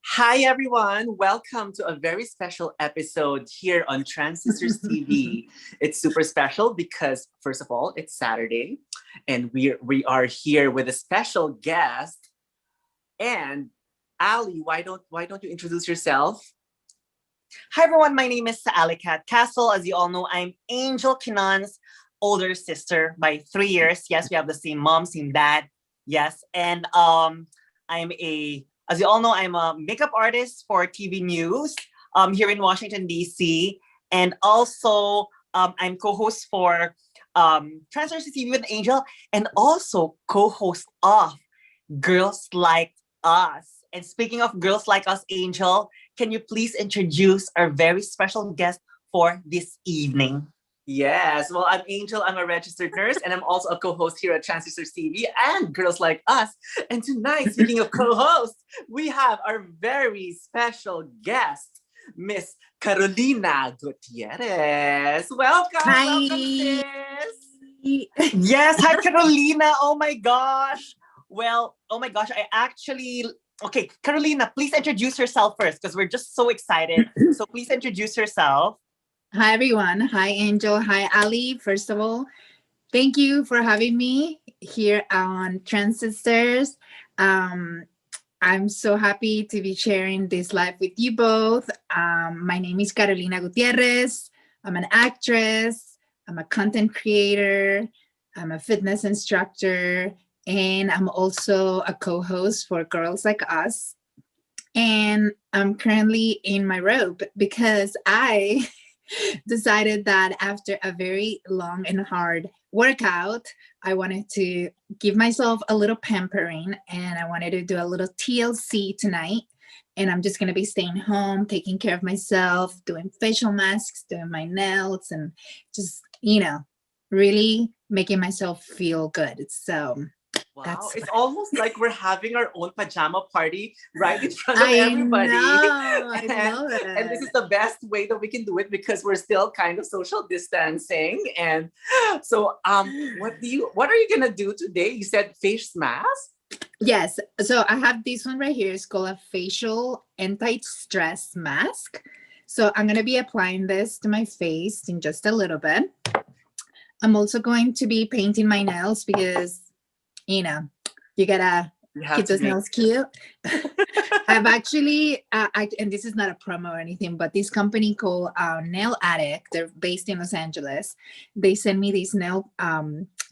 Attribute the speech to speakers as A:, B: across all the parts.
A: Hi, everyone. Welcome to a very special episode here on Transistors TV. It's super special because, first of all, it's Saturday, and we are here with a special guest. And Ali, why don't you introduce yourself?
B: Hi everyone, my name is AllyCat Castle. As you all know, I'm Angel Qinan's older sister by 3 years. Yes, we have the same mom, same dad. Yes, and as you all know, I'm a makeup artist for TV news here in Washington D.C. And also I'm co-host for Transgender TV with Angel, and also co-host of Girls Like Us. And speaking of Girls Like Us, Angel, can you please introduce our very special guest for this evening?
A: Yes, well, I'm Angel. I'm a registered nurse, and I'm also a co-host here at Transistors TV and Girls Like Us. And tonight, speaking of co-hosts, we have our very special guest, Miss Carolina Gutierrez. Welcome,
C: Hi.
A: sis.
B: Yes, hi Carolina. Oh my gosh. Well, oh my gosh, okay, Carolina, please introduce yourself first because we're just so excited. So please introduce yourself.
C: Hi, everyone. Hi, Angel. Hi, Ali. First of all, thank you for having me here on Transistors. Um, I'm so happy to be sharing this live with you both. My name is Carolina Gutierrez. I'm an actress. I'm a content creator. I'm a fitness instructor. And I'm also a co-host for Girls Like Us. And I'm currently in my robe because I decided that after a very long and hard workout, I wanted to give myself a little pampering and I wanted to do a little TLC tonight. And I'm just going to be staying home, taking care of myself, doing facial masks, doing my nails, and just, really making myself feel good. So
A: Wow,
C: that's
A: it's almost like we're having our own pajama party right in front of
C: I
A: everybody.
C: know. I
A: and,
C: love
A: and this is
C: it.
A: the best way that we can do it because we're still kind of social distancing. And so what are you gonna do today? You said face mask?
C: Yes. So I have this one right here. It's called a facial anti-stress mask. So I'm going to be applying this to my face in just a little bit. I'm also going to be painting my nails because, you gotta keep those nails cute. I've actually, and this is not a promo or anything, but this company called Nail Addict, they're based in Los Angeles. They send me this nail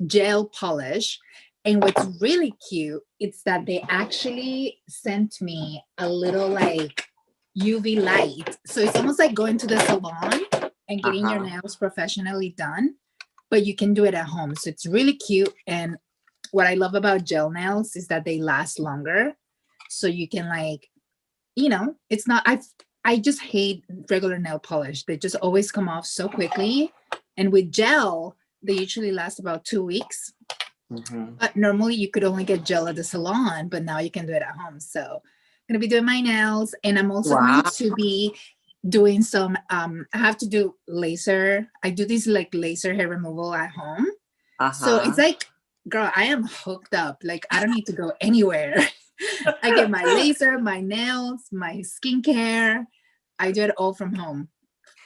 C: gel polish. And what's really cute is that they actually sent me a little like UV light. So it's almost like going to the salon and getting your nails professionally done, but you can do it at home. So it's really cute. And what I love about gel nails is that they last longer. So you can it's not, I just hate regular nail polish. They just always come off so quickly. And with gel, they usually last about 2 weeks. Mm-hmm. But normally you could only get gel at the salon, but now you can do it at home. So I'm going to be doing my nails, and I'm also going to be doing some, I have to do laser. I do this like laser hair removal at home. So it's like, girl, I am hooked up. Like, I don't need to go anywhere. I get my laser, my nails, my skincare. I do it all from home.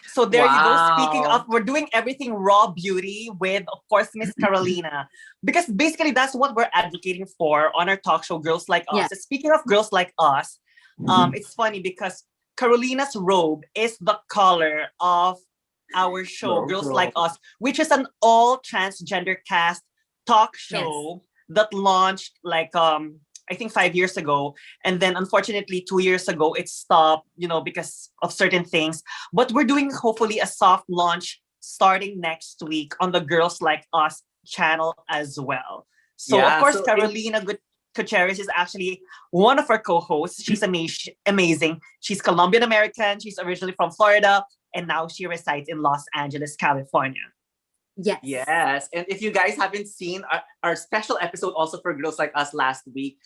B: So there you go. Speaking of, we're doing everything raw beauty with, of course, Miss Carolina. Because basically that's what we're advocating for on our talk show, Girls Like Us. Yeah. Speaking of Girls Like Us, it's funny because Carolina's robe is the color of our show, Girls Like Us, which is an all transgender cast talk show that launched like I think 5 years ago, and then unfortunately 2 years ago it stopped, because of certain things. But we're doing hopefully a soft launch starting next week on the Girls Like Us channel as well. So of course, Carolina Gutierrez is actually one of our co-hosts. She's amazing. She's Colombian American. She's originally from Florida, and now she resides in Los Angeles, California.
C: Yes.
A: Yes. And if you guys haven't seen our special episode also for Girls Like Us last week,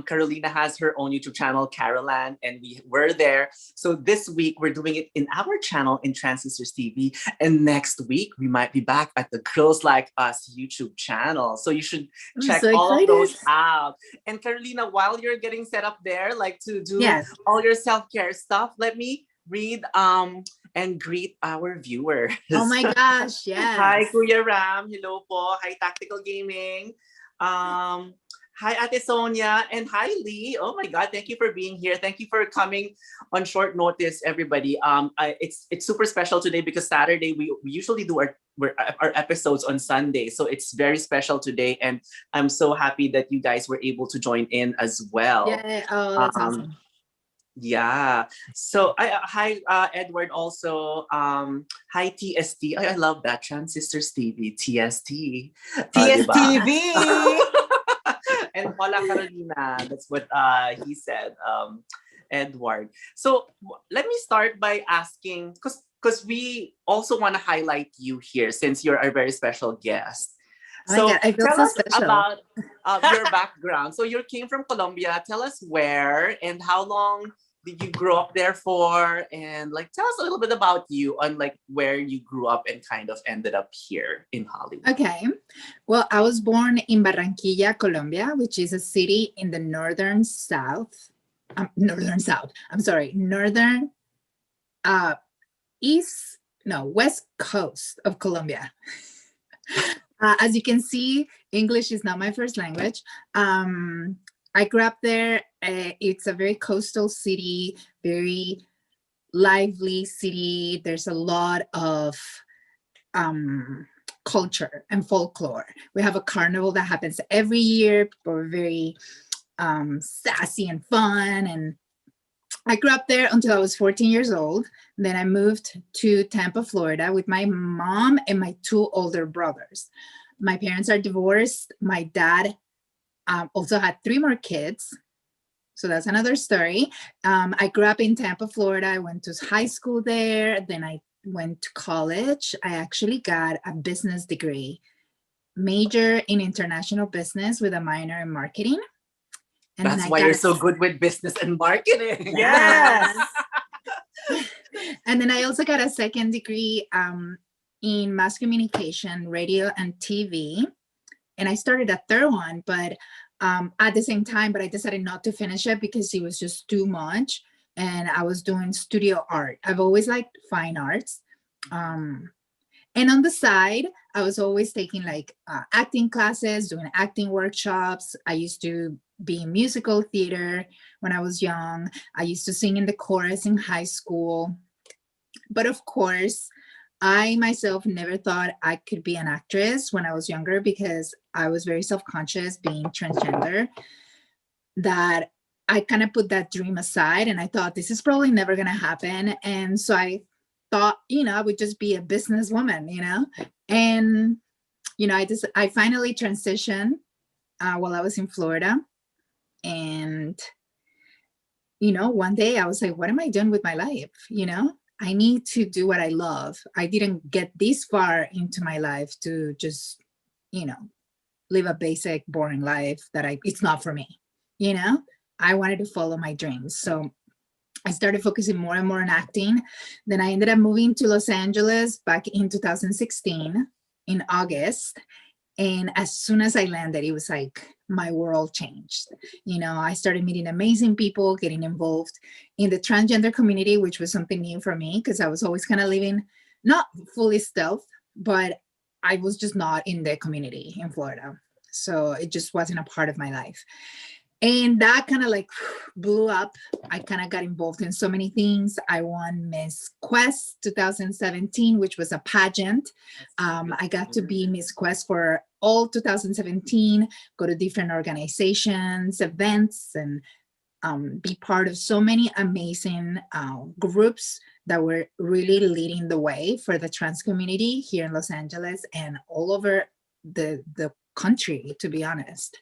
A: Carolina has her own YouTube channel, Caroland, and we were there. So this week we're doing it in our channel in Transistors TV. And next week we might be back at the Girls Like Us YouTube channel. So you should check
C: so
A: all of
C: excited.
A: those out. And Carolina, while you're getting set up there, like to do all your self-care stuff, let me read and greet our viewers.
C: Oh my gosh, yes.
A: Hi, Kuya Ram. Hello po. Hi, Tactical Gaming. Hi, Ate Sonia. And hi, Lee. Oh my God, thank you for being here. Thank you for coming on short notice, everybody. It's super special today because Saturday we usually do our episodes on Sunday. So it's very special today. And I'm so happy that you guys were able to join in as well.
C: Yeah, oh, that's awesome.
A: Yeah. So hi Edward also. Hi TST. I love that. Transistors TV. TST.
B: TSTV.
A: And hola Carolina. That's what he said. Edward. So let me start by asking, because we also want to highlight you here since you're our very special guest. So
C: God, I feel
A: tell
C: so
A: us
C: special.
A: about your background. So you came from Colombia. Tell us where and how long did you grow up there for? And like, tell us a little bit about you on like where you grew up and kind of ended up here in Hollywood.
C: Okay. Well, I was born in Barranquilla, Colombia, which is a city in the northern west coast of Colombia. As you can see, English is not my first language. I grew up there. It's a very coastal city, very lively city. There's a lot of culture and folklore. We have a carnival that happens every year. People are very sassy and fun. And I grew up there until I was 14 years old. Then I moved to Tampa, Florida with my mom and my two older brothers. My parents are divorced. My dad also had 3 more kids. So that's another story. I grew up in Tampa, Florida. I went to high school there. Then I went to college. I actually got a business degree, major in international business with a minor in marketing.
A: And that's why you're so good with business and marketing.
C: Yes. And then I also got a second degree in mass communication, radio and TV. And I started a third one, but at the same time, but I decided not to finish it because it was just too much. And I was doing studio art. I've always liked fine arts. And on the side, I was always taking like acting classes, doing acting workshops. I used to be in musical theater when I was young. I used to sing in the chorus in high school. But of course, I myself never thought I could be an actress when I was younger because I was very self-conscious being transgender, that I kind of put that dream aside and I thought this is probably never going to happen. And so I thought, I would just be a businesswoman, and, I finally transitioned while I was in Florida. And, one day I was like, what am I doing with my life? I need to do what I love. I didn't get this far into my life to just, live a basic, boring life that it's not for me. I wanted to follow my dreams. So I started focusing more and more on acting. Then I ended up moving to Los Angeles back in 2016 in August. And as soon as I landed, it was like my world changed. I started meeting amazing people, getting involved in the transgender community, which was something new for me because I was always kind of living, not fully stealth, but I was just not in the community in Florida. So it just wasn't a part of my life. And that kind of like blew up. I kind of got involved in so many things. I won Miss Quest 2017, which was a pageant. I got to be Miss Quest for all 2017, go to different organizations, events, and be part of so many amazing groups that were really leading the way for the trans community here in Los Angeles and all over the country, to be honest.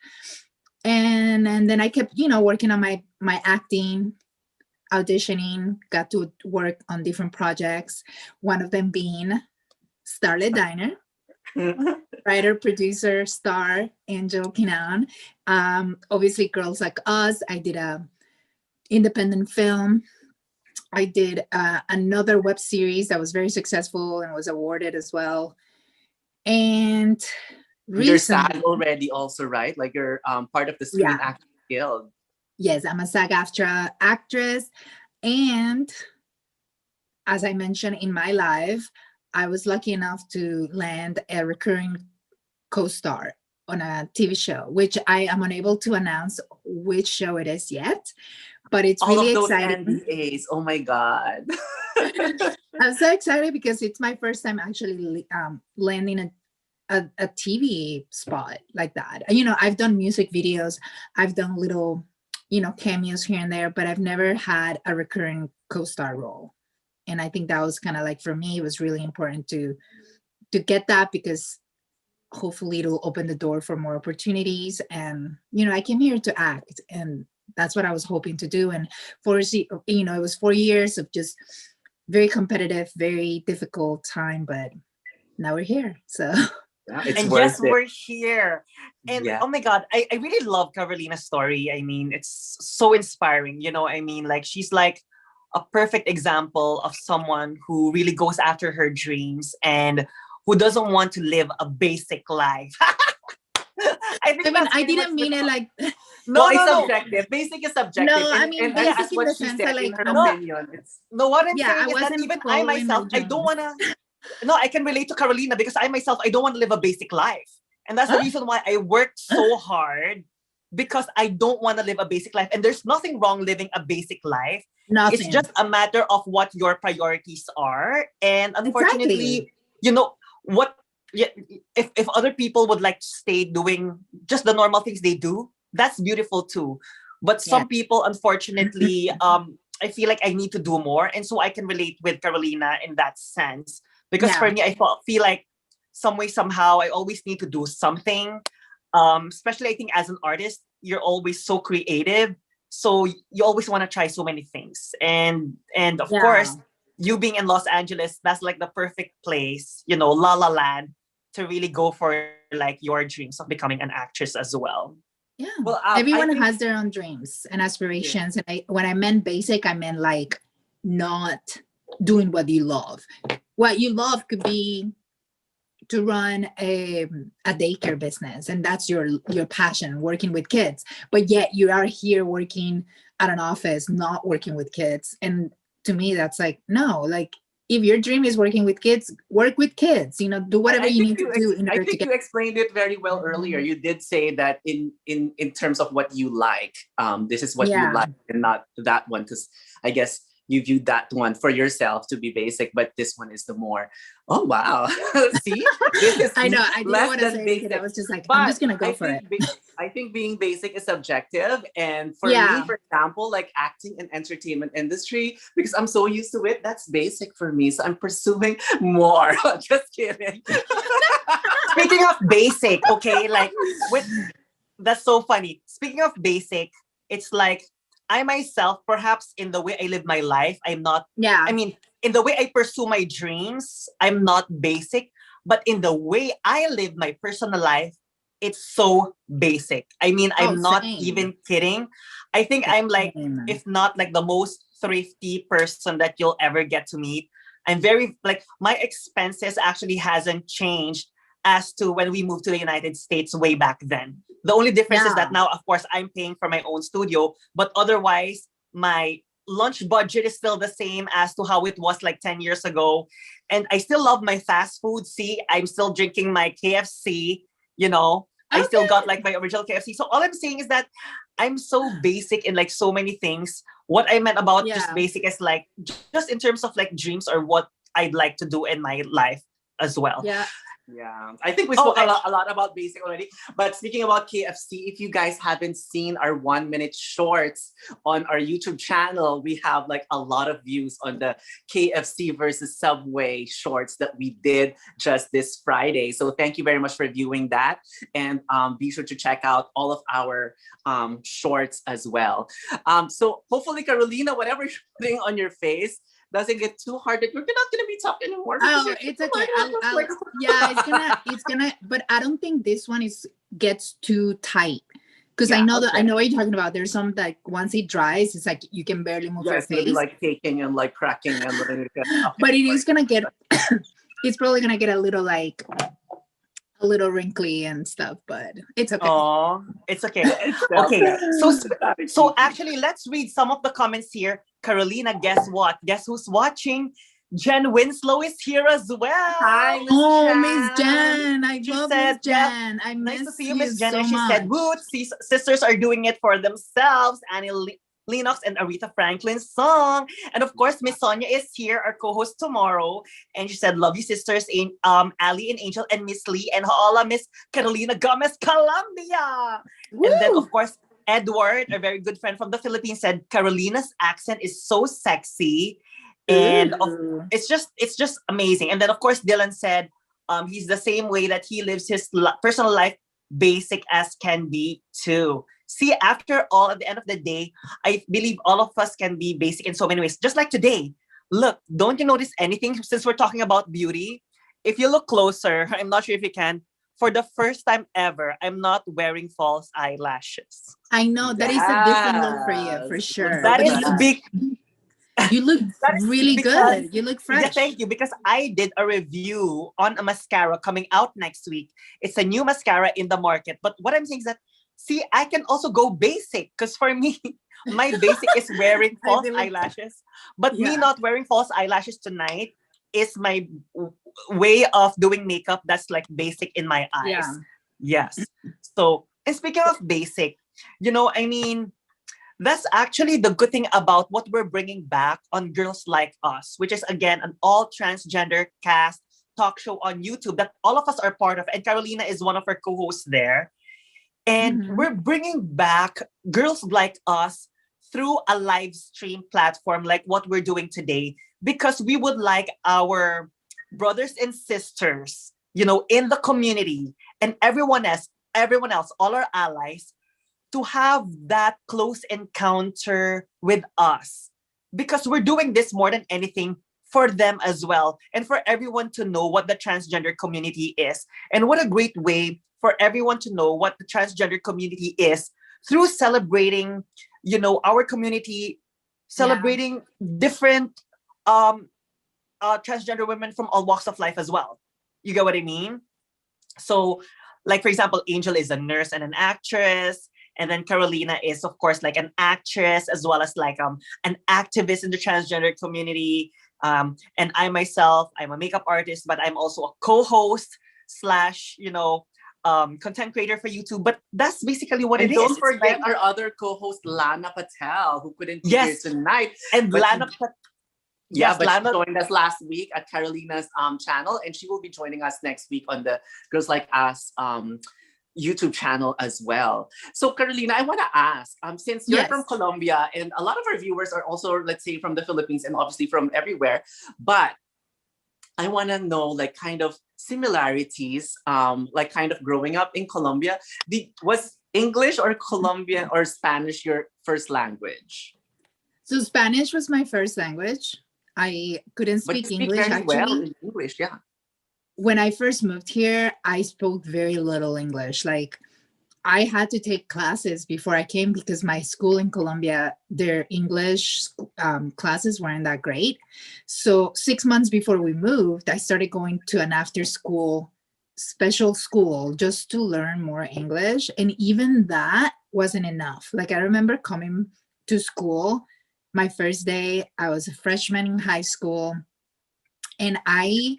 C: And then I kept, working on my acting, auditioning, got to work on different projects. One of them being Starlit Diner. Writer, producer, star, Angel Qinan. Obviously, Girls Like Us. I did a independent film. I did another web series that was very successful and was awarded as well. And
A: You're
C: recently,
A: SAG already also, right? Like you're part of the Screen
C: yeah,
A: Actors Guild.
C: yes, I'm a SAG-AFTRA actress. And as I mentioned in my live, I was lucky enough to land a recurring co-star on a TV show, which I am unable to announce which show it is yet, but it's
A: All
C: really
A: of those
C: exciting.
A: NDAs. Oh my God.
C: I'm so excited because it's my first time actually landing a TV spot like that. You know, I've done music videos, I've done little, you know, cameos here and there, but I've never had a recurring co-star role. And I think that was kind of like, for me, it was really important to get that, because hopefully it'll open the door for more opportunities. And, you know, I came here to act, and that's what I was hoping to do. And you know, it was 4 years of just very competitive, very difficult time, but now we're here. So
A: Yeah, it's
B: And
A: worth
B: yes,
A: it.
B: we're here. And
A: Yeah.
B: oh my God, I really love Carolina's story. I mean, it's so inspiring. You know, I mean, like she's like a perfect example of someone who really goes after her dreams and who doesn't want to live a basic life. I think
C: I mean,
B: that's
C: I
B: pretty much
C: didn't mean it like,
A: Well,
B: no,
A: it's
B: no, no.
A: subjective. Basic is subjective.
C: no, I mean,
A: And
C: basic
A: as
C: in
A: what
C: the
A: she
C: sense
A: said,
C: that like,
A: in her
C: I'm not,
A: opinion, it's
B: No, what I'm
C: yeah, I
B: saying is that
C: wasn't
B: even I
C: following my
B: myself, I don't
C: dreams.
B: wanna. No, I can relate to Carolina because I myself, I don't want to live a basic life. And that's the reason why I worked so hard, because I don't want to live a basic life. And there's nothing wrong living a basic life. It's
C: Nothing.
B: just a matter of what your priorities are. And
C: Exactly.
B: unfortunately, you know, what yeah, if other people would like to stay doing just the normal things they do, that's beautiful too. But
C: Yeah.
B: some people, unfortunately, I feel like I need to do more. And so I can relate with Carolina in that sense. Because
C: Yeah.
B: for me, I feel like some way, somehow, I always need to do something. Especially I think as an artist, you're always so creative. So you always want to try so many things. And of
C: Yeah.
B: course, you being in Los Angeles, that's like the perfect place, you know, La La Land, to really go for like your dreams of becoming an actress as well.
C: Yeah.
A: well. I
C: Everyone
A: think
C: has their own dreams and
A: yeah.
C: aspirations. And when I meant basic, I meant like not doing what you love. What you love could be to run a daycare business, and that's your passion, working with kids. But yet you are here working at an office, not working with kids. And to me, that's like, no, like, if your dream is working with kids, work with kids, you know, do whatever
A: I
C: you
A: think
C: need to do in
A: I
C: order to
A: think
C: get.
A: you explained it very well earlier. You did say that in terms of what you like, this is what you
C: Yeah.
A: like, and not that one, because I guess you viewed that one for yourself to be basic, but this one is the more. Oh wow! See, this is
C: I know, I didn't
A: less
C: want to
A: than
C: say anything. I
A: basic.
C: was just like, I'm
A: But
C: just gonna go
A: I
C: for it.
A: think I think being basic is subjective, and for me,
C: Yeah.
A: for example, like acting and entertainment industry, because I'm so used to it, that's basic for me. So I'm pursuing more. Just kidding.
B: Speaking of basic, okay, like with that's so funny. Speaking of basic, it's like I myself, perhaps in the way I live my life, I'm not,
C: Yeah.
B: I mean, in the way I pursue my dreams, I'm not basic, but in the way I live my personal life, it's so basic. I mean,
C: Oh,
B: I'm not
C: same.
B: even kidding. I think I'm like,
C: Same.
B: if not like the most thrifty person that you'll ever get to meet. I'm very like my expenses actually hasn't changed as to when we moved to the United States way back then. The only difference is
C: Yeah.
B: that now, of course, I'm paying for my own studio, but otherwise, my lunch budget is still the same as to how it was like 10 years ago. And I still love my fast food. See, I'm still drinking my KFC, you know, I still
C: Okay.
B: got like my original KFC. So all I'm saying is that I'm so basic in like so many things. What I meant about just
C: Yeah.
B: basic is like just in terms of like dreams or what I'd like to do in my life as well.
C: Yeah.
A: Yeah, I think we
B: Oh,
A: spoke a lot about basic already. But speaking about KFC, if you guys haven't seen our 1 minute shorts on our YouTube channel, we have like a lot of views on the KFC versus Subway shorts that we did just this Friday. So thank you very much for viewing that. And be sure to check out all of our shorts as well. So hopefully, Carolina, whatever you're putting on your face, doesn't get too hard that we're not gonna be tough anymore.
C: Oh, it's okay. Yeah, it's gonna, but I don't think this one gets too tight. Because I know I know what you're talking about. There's some that once it dries, it's like you can barely move your
A: it's gonna
C: face.
A: be like taking and like cracking and
C: but it is gonna get it's probably gonna get a little wrinkly and stuff, but it's okay.
B: Oh, it's okay. Okay. So actually, let's read some of the comments here. Carolina, guess what? Guess who's watching? Jen Winslow is here as well.
A: Hi,
C: Miss Jen. I love Miss Jen. I
B: nice
C: miss
B: to see you, Miss Jen.
C: so
B: And she
C: much.
B: said, "Woot, sisters are doing it for themselves." Annie Lennox and Aretha Franklin's song. And of course, Miss Sonia is here, our co-host tomorrow. And she said, "Love you, sisters, in Ally and Angel and Miss Lee and hola, Miss Carolina Gomez, Colombia." Woo! And then, of course, Edward, a very good friend from the Philippines, said, "Carolina's accent is so sexy." And it's just amazing. And then, of course, Dylan said he's the same way that he lives his personal life, basic as can be too. See, after all, at the end of the day, I believe all of us can be basic in so many ways. Just like today. Look, don't you notice anything since we're talking about beauty? If you look closer, I'm not sure if you can, for the first time ever, I'm not wearing false eyelashes.
C: I know, that is a different look for you, for sure.
B: That is big.
C: You look really good. You look fresh.
B: Yeah, thank you. Because I did a review on a mascara coming out next week. It's a new mascara in the market. But what I'm saying is that, see, I can also go basic. Because for me, my basic is wearing false eyelashes. But me not wearing false eyelashes tonight is my way of doing makeup that's like basic in my eyes.
C: Yeah.
B: Yes. So, and speaking of basic, I mean, that's actually the good thing about what we're bringing back on Girls Like Us, which is, again, an all transgender cast talk show on YouTube that all of us are part of. And Carolina is one of our co-hosts there. And we're bringing back Girls Like Us through a live stream platform like what we're doing today, because we would like our brothers and sisters, in the community and everyone else, all our allies, to have that close encounter with us, because we're doing this more than anything for them as well, and for everyone to know what the transgender community is. And what a great way for everyone to know what the transgender community is through celebrating, our community, celebrating different transgender women from all walks of life as well. You get what I mean? So, like, for example, Angel is a nurse and an actress. And then Carolina is, of course, like an actress, as well as like an activist in the transgender community. And I myself, I'm a makeup artist, but I'm also a co-host / content creator for YouTube. But that's basically what it is.
A: Don't forget our other co-host, Lana Patel, who couldn't be here tonight.
B: And Lana Patel.
A: Yes, but she joined us last week at Carolina's channel, and she will be joining us next week on the Girls Like Us YouTube channel as well. So Carolina, I want to ask, since you're from Colombia and a lot of our viewers are also, let's say, from the Philippines and obviously from everywhere, but I want to know like kind of similarities, like kind of growing up in Colombia. Was English or Colombian or Spanish your first language?
C: So Spanish was my first language. I couldn't speak English
A: very
C: actually.
A: Well in English, yeah.
C: When I first moved here, I spoke very little English. Like, I had to take classes before I came because my school in Colombia, their English classes weren't that great. So 6 months before we moved, I started going to an after-school special school just to learn more English. And even that wasn't enough. Like, I remember coming to school, my first day, I was a freshman in high school, and I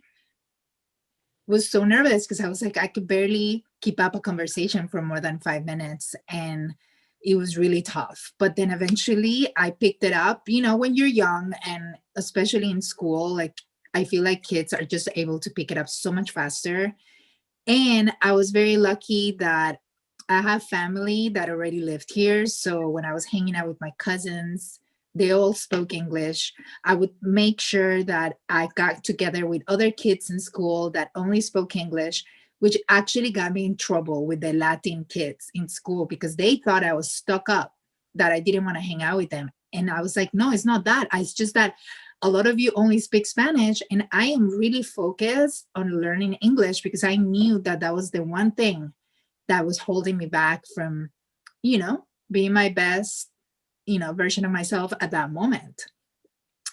C: was so nervous because I was like, I could barely keep up a conversation for more than 5 minutes, and it was really tough. But then eventually I picked it up. When you're young, and especially in school, like, I feel like kids are just able to pick it up so much faster. And I was very lucky that I have family that already lived here. So when I was hanging out with my cousins, they all spoke English. I would make sure that I got together with other kids in school that only spoke English, which actually got me in trouble with the Latin kids in school because they thought I was stuck up, that I didn't want to hang out with them. And I was like, no, it's not that. It's just that a lot of you only speak Spanish, and I am really focused on learning English because I knew that that was the one thing that was holding me back from, being my best, version of myself at that moment.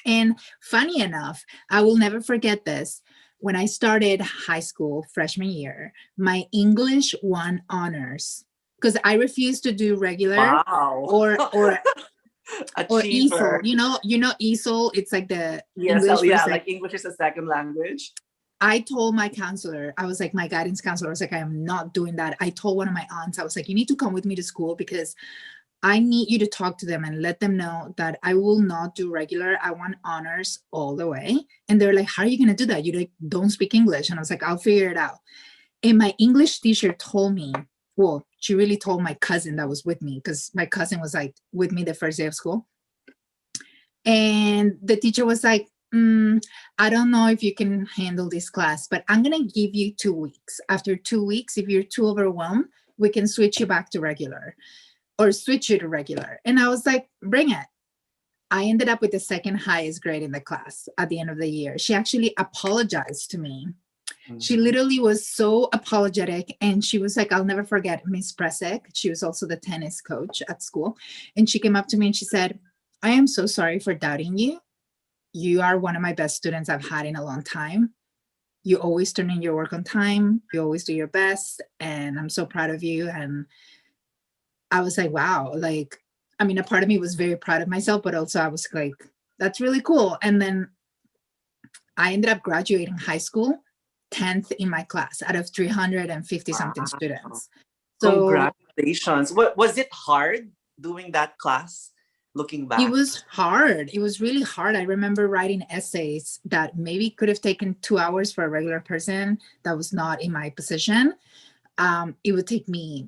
C: And funny enough, I will never forget this. When I started high school freshman year, my English won honors because I refused to do regular
A: Wow.
C: or
A: Achiever.
C: ESOL. ESOL. It's like the
A: ESL,
C: English.
A: yeah, like English is a second language.
C: I told my counselor, I was like, my guidance counselor, I was like, I am not doing that. I told one of my aunts, I was like, you need to come with me to school because I need you to talk to them and let them know that I will not do regular. I want honors all the way. And they're like, how are you going to do that? You like, don't speak English. And I was like, I'll figure it out. And my English teacher told me, well, she really told my cousin that was with me because my cousin was like with me the first day of school. And the teacher was like, I don't know if you can handle this class, but I'm going to give you 2 weeks. After 2 weeks, if you're too overwhelmed, we can switch you back to regular or switch you to regular. And I was like, bring it. I ended up with the second highest grade in the class at the end of the year. She actually apologized to me. She literally was so apologetic. And she was like, I'll never forget Miss Presek. She was also the tennis coach at school. And she came up to me and she said, I am so sorry for doubting you. You are one of my best students I've had in a long time. You always turn in your work on time. You always do your best. And I'm so proud of you. And I was like, wow, like, I mean, a part of me was very proud of myself, but also I was like, that's really cool. And then I ended up graduating high school 10th in my class out of 350 something students.
A: So congratulations. What was it hard doing that class? Looking back,
C: it was hard. It was really hard. I remember writing essays that maybe could have taken 2 hours for a regular person that was not in my position. It would take me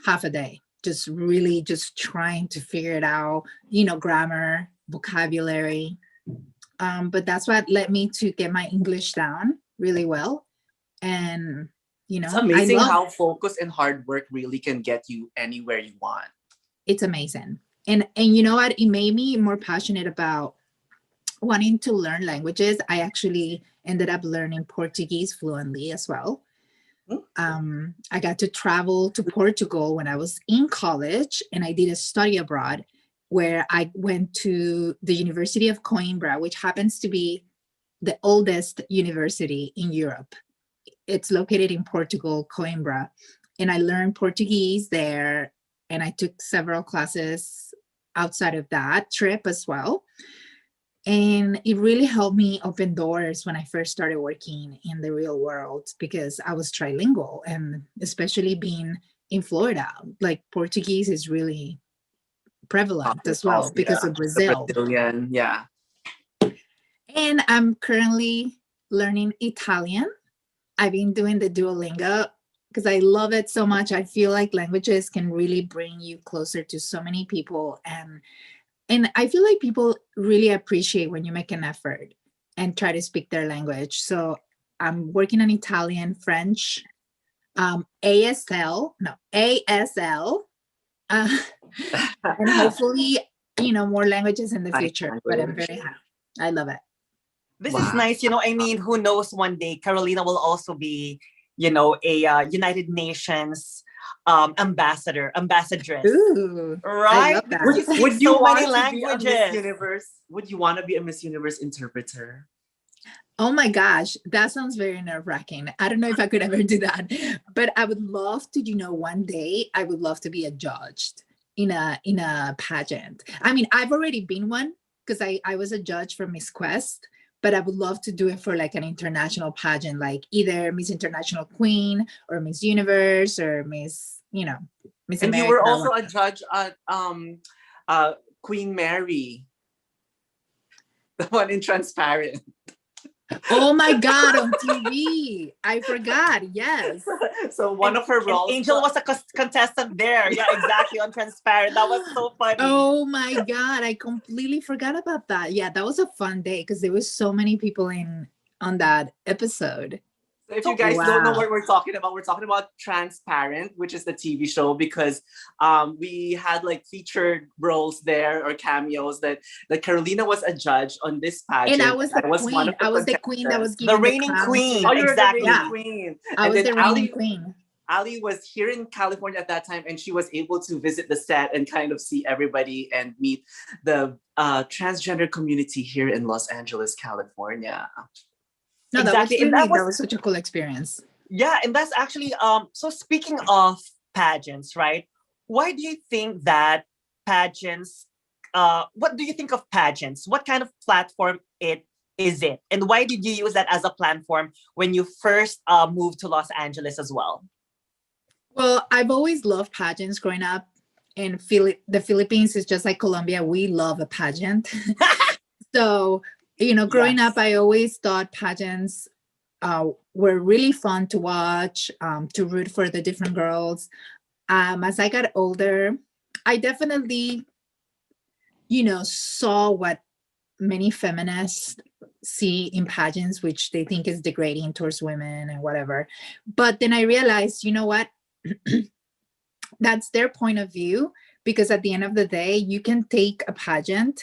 C: half a day, just really just trying to figure it out, grammar, vocabulary. But that's what led me to get my English down really well. And,
A: it's amazing how focus and hard work really can get you anywhere you want.
C: It's amazing. And you know what? It made me more passionate about wanting to learn languages. I actually ended up learning Portuguese fluently as well. I got to travel to Portugal when I was in college, and I did a study abroad where I went to the University of Coimbra, which happens to be the oldest university in Europe. It's located in Portugal, Coimbra. And I learned Portuguese there, and I took several classes outside of that trip as well. And it really helped me open doors when I first started working in the real world because I was trilingual, and especially being in Florida, like Portuguese is really prevalent as well because of Brazil.
A: Brazilian, yeah.
C: And I'm currently learning Italian. I've been doing the Duolingo because I love it so much. I feel like languages can really bring you closer to so many people. And I feel like people really appreciate when you make an effort and try to speak their language. So I'm working on Italian, French, ASL, and hopefully, more languages in the future. But I'm very happy. I love it.
B: This is nice. I mean, who knows, one day Carolina will also be, a United Nations ambassadress.
C: Ooh,
B: right?
C: I love that.
A: Would you want
B: many
A: to
B: languages?
A: be a Miss Universe? Would you want to be a Miss Universe interpreter?
C: Oh my gosh, that sounds very nerve-wracking. I don't know if I could ever do that, but I would love to, one day I would love to be a judge in a pageant. I mean, I've already been one because I was a judge for Miss Quest, but I would love to do it for like an international pageant, like either Miss International Queen or Miss Universe or Miss Miss
A: And
C: America.
A: you were also a judge at Queen Mary, the one in Transparent.
C: Oh my God, on TV. I forgot. Yes.
A: So one of her roles.
B: Angel was a contestant there. Yeah, exactly. On Transparent. That was so funny.
C: Oh my God. I completely forgot about that. Yeah, that was a fun day because there was so many people on that episode.
A: If you guys don't know what we're talking about Transparent, which is the TV show, because we had like featured roles there or cameos that Carolina was a judge on this pageant.
C: And I was the queen. I was the queen that was
B: the reigning queen.
A: Oh, you were
B: exactly.
A: the reigning queen.
C: I was the reigning queen.
A: Ally was here in California at that time, and she was able to visit the set and kind of see everybody and meet the transgender community here in Los Angeles, California.
C: No, exactly. That was such a cool experience.
B: Yeah, and that's actually so speaking of pageants, right? Why do you think that pageants what do you think of pageants? What kind of platform is it? And why did you use that as a platform when you first moved to Los Angeles as well?
C: Well, I've always loved pageants growing up. In the Philippines is just like Colombia. We love a pageant. So, growing up, I always thought pageants were really fun to watch, to root for the different girls. As I got older, I definitely, saw what many feminists see in pageants, which they think is degrading towards women and whatever. But then I realized, you know what? That's their point of view, because at the end of the day, you can take a pageant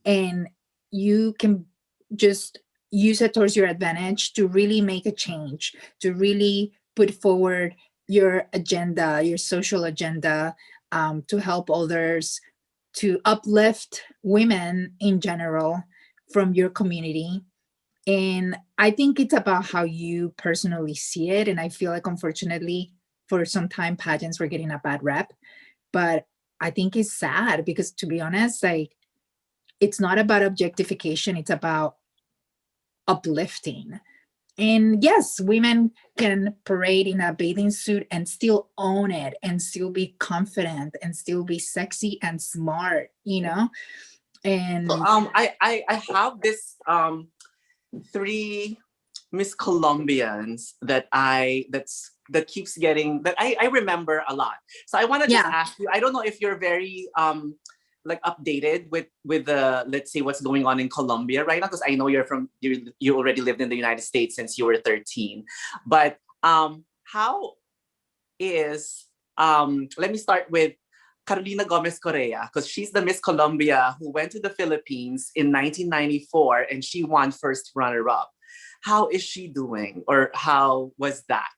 C: and you can just use it towards your advantage to really make a change, to really put forward your agenda, your social agenda, to help others, to uplift women in general from your community. And I think it's about how you personally see it. And I feel like, unfortunately, for some time, pageants were getting a bad rep. But I think it's sad because, to be honest, like, it's not about objectification. It's about uplifting. And yes, women can parade in a bathing suit and still own it and still be confident and still be sexy and smart, And
A: so, I have this 3 Miss Colombians that keeps getting that I remember a lot. So I want to just ask you, I don't know if you're very like updated with the, let's say, what's going on in Colombia right now, because I know you already lived in the United States since you were 13. But how is let me start with Carolina Gomez Correa, because she's the Miss Colombia who went to the Philippines in 1994 and she won first runner-up. How is she doing, or how was that?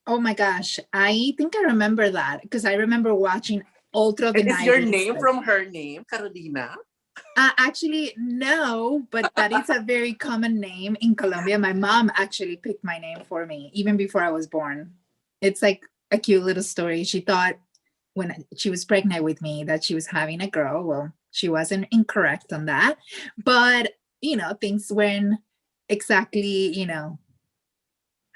C: Oh my gosh, I think I remember that because I remember watching all through the 90s.
A: Is your name from her name, Carolina?
C: Actually, no, but that is a very common name in Colombia. My mom actually picked my name for me even before I was born. It's like a cute little story. She thought when she was pregnant with me that she was having a girl. Well, she wasn't incorrect on that, but things weren't exactly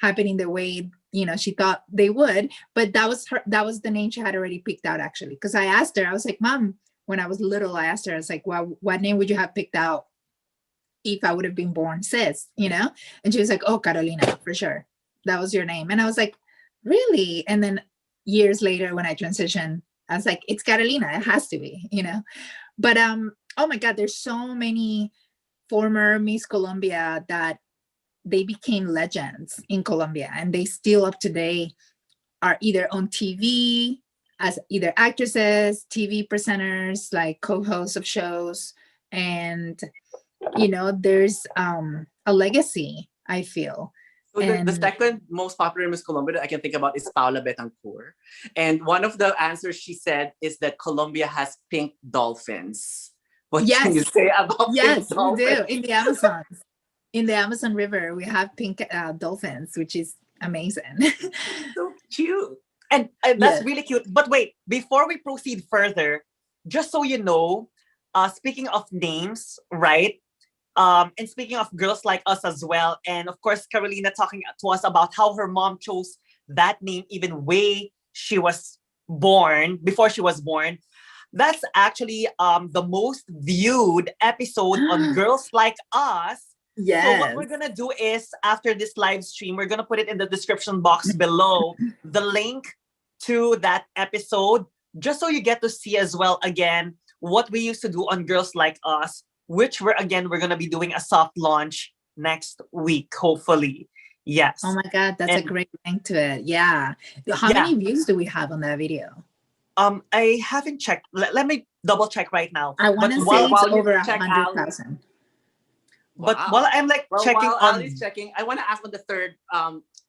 C: happening the way she thought they would. But that was the name she had already picked out, actually, because I asked her, I was like, Mom, when I was little, I asked her, I was like, well, what name would you have picked out if I would have been born cis, and she was like, oh, Carolina, for sure, that was your name. And I was like, really? And then years later, when I transitioned, I was like, it's Carolina, it has to be, but oh my God, there's so many former Miss Colombia that they became legends in Colombia, and they still up today are either on TV as either actresses, TV presenters, like co-hosts of shows. And, there's a legacy, I feel.
A: So the second most popular Miss Colombia that I can think about is Paula Betancourt. And one of the answers she said is that Colombia has pink dolphins. What can you say about pink dolphins?
C: We do, in the Amazons. In the Amazon River, we have pink dolphins, which is amazing.
A: So cute.
B: And that's really cute. But wait, before we proceed further, just so you know, speaking of names, right? And speaking of girls like us as well, and of course, Carolina talking to us about how her mom chose that name even before she was born. That's actually the most viewed episode on Girls Like Us.
C: Yes.
B: So what we're gonna do is, after this live stream, we're gonna put it in the description box below, the link to that episode, just so you get to see as well again what we used to do on Girls Like Us, which we're gonna be doing a soft launch next week, hopefully. Yes.
C: Oh my God, that's a great link to it. Yeah. How many views do we have on that video?
B: I haven't checked. Let me double check right now.
C: I want to say it's over 100,000.
B: But while I'm like checking
A: while Ally's checking, I want to ask on the third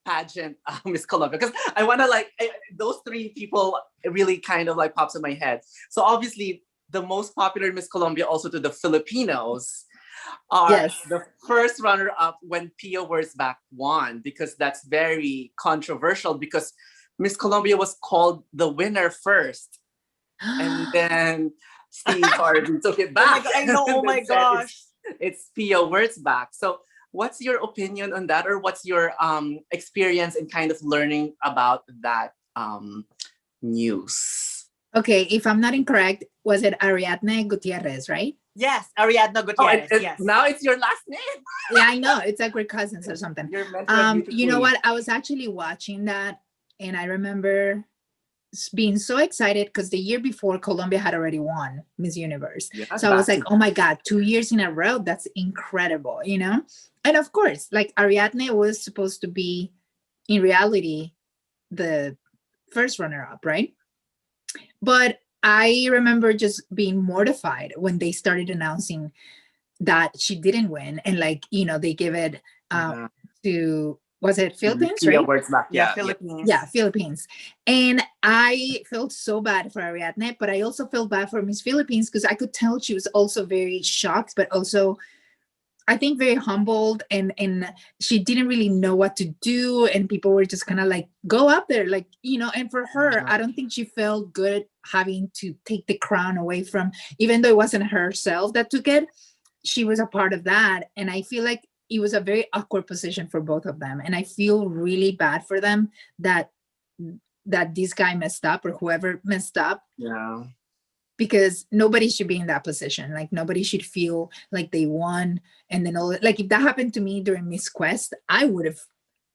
A: pageant, Miss Colombia, because I want to like those three people really kind of like pops in my head. So obviously the most popular Miss Colombia also to the Filipinos are the first runner-up when Pia Wurzbach won, because that's very controversial because Miss Colombia was called the winner first. And then Steve Harvey took it back.
B: I know, oh my gosh.
A: It's Pia Wurzbach. So what's your opinion on that? Or what's your experience in kind of learning about that news?
C: Okay, if I'm not incorrect, was it Ariadne Gutierrez, right?
B: Yes, Ariadne Gutierrez. Yes.
A: Now it's your last name.
C: Yeah, I know. It's like we're cousins or something. You know what? I was actually watching that, and I remember being so excited because the year before Colombia had already won Miss Universe. Yeah, so I was like, oh my God, 2 years in a row. That's incredible, you know? And of course, like Ariadne was supposed to be, in reality, the first runner-up, right? But I remember just being mortified when they started announcing that she didn't win. And like, you know, they give it to, was it Philippines, right?
B: Yeah, Philippines.
C: Yeah, Philippines. And I felt so bad for Ariadne, but I also felt bad for Miss Philippines because I could tell she was also very shocked, but also I think very humbled, and she didn't really know what to do, and people were just kind of like, go up there, like, you know. And for her, I don't think she felt good having to take the crown away from, even though it wasn't herself that took it, she was a part of that. And I feel like it was a very awkward position for both of them, and I feel really bad for them that this guy messed up, or whoever messed up.
A: Yeah.
C: Because nobody should be in that position. Like nobody should feel like they won. And then like if that happened to me during Miss Quest, I would have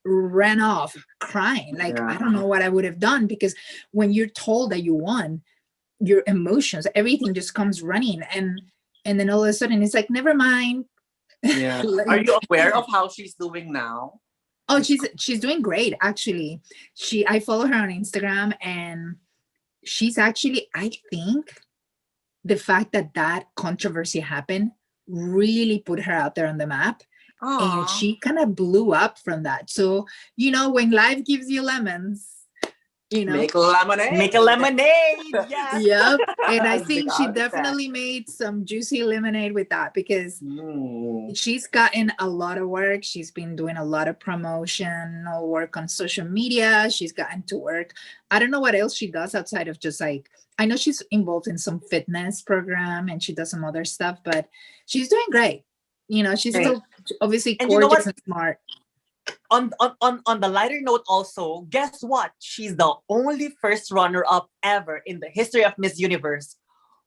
C: ran off crying. Like, I don't know what I would have done, because when you're told that you won, your emotions, everything just comes running. And then all of a sudden it's like, never mind.
A: Yeah. Like, are you aware of how she's doing now?
C: Oh, she's doing great. Actually, I follow her on Instagram, and she's actually, I think, the fact that controversy happened really put her out there on the map. Aww. And she kind of blew up from that. So, you know, when life gives you lemons, you know,
A: make lemonade.
B: Make a lemonade. Yes.
C: Yep. And I think she definitely made some juicy lemonade with that, because she's gotten a lot of work. She's been doing a lot of promotional work on social media. She's gotten to work. I don't know what else she does outside of just like, I know she's involved in some fitness program and she does some other stuff, but she's doing great. You know, she's still obviously gorgeous and smart.
B: On the lighter note also, guess what? She's the only first runner-up ever in the history of Miss Universe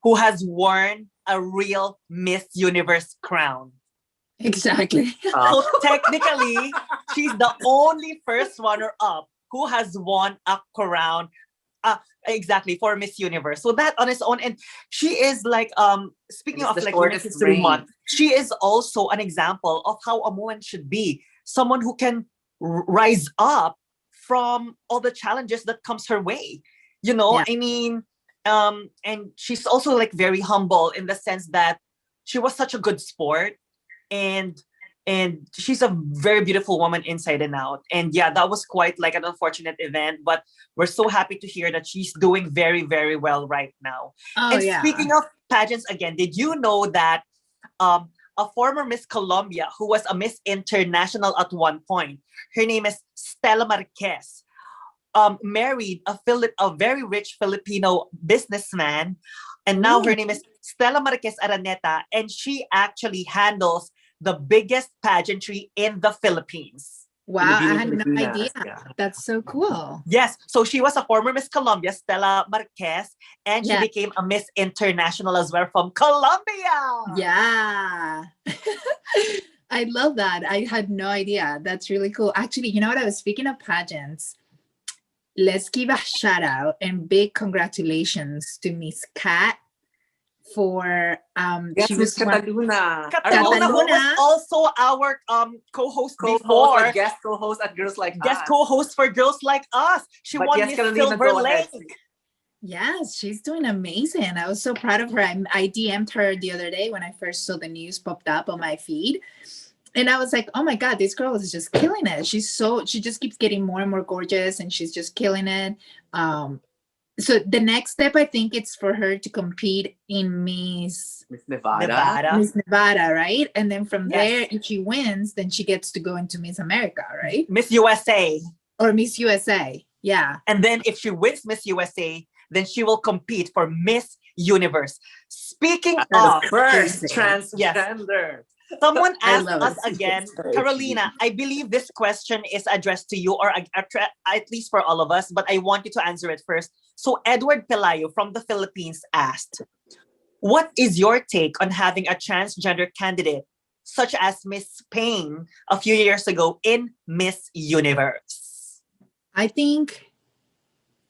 B: who has worn a real Miss Universe crown.
C: Exactly.
B: So technically, she's the only first runner-up who has won a crown exactly for Miss Universe. So that on its own, and she is like speaking of like Women's History Month, she is also an example of how a woman should be. Someone who can rise up from all the challenges that comes her way. You know, I mean, and she's also like very humble in the sense that she was such a good sport, and she's a very beautiful woman inside and out. And yeah, that was quite like an unfortunate event, but we're so happy to hear that she's doing very, very well right now. And speaking of pageants again, did you know that a former Miss Colombia who was a Miss International at one point, her name is Stella Marquez, married a very rich Filipino businessman, and now her name is Stella Marquez Araneta, and she actually handles the biggest pageantry in the Philippines.
C: Wow, I had no idea. Yeah. That's so cool.
B: Yes, so she was a former Miss Colombia, Stella Marquez, and she became a Miss International as well from Colombia.
C: Yeah. I love that. I had no idea. That's really cool. Actually, you know what? I was speaking of pageants. Let's give a shout out and big congratulations to Miss Kat for
A: Yes,
C: she
A: Miss
C: was one
A: Cataluna.
B: Cataluna, who was also our co-host before.
A: Or guest co-host at Girls Like
B: guest
A: Us.
B: co-host for Girls Like Us. She
A: But
B: won
A: yes,
B: Miss
A: Carolina,
B: Silver
A: go ahead.
B: Lake.
C: Yes, she's doing amazing. I was so proud of her. I DM'd her the other day when I first saw the news popped up on my feed. And I was like, oh my God, this girl is just killing it. She just keeps getting more and more gorgeous and she's just killing it. So the next step, I think it's for her to compete in Miss Nevada, right? And then from there, if she wins, then she gets to go into Miss America, right?
B: Miss USA.
C: Or Miss USA, yeah.
B: And then if she wins Miss USA, then she will compete for Miss Universe. Speaking of
A: first transgender.
B: Someone asked us again, Carolina, I believe this question is addressed to you or at least for all of us, but I want you to answer it first. So Edward Pelayo from the Philippines asked, what is your take on having a transgender candidate such as Miss Payne a few years ago in Miss Universe?
C: I think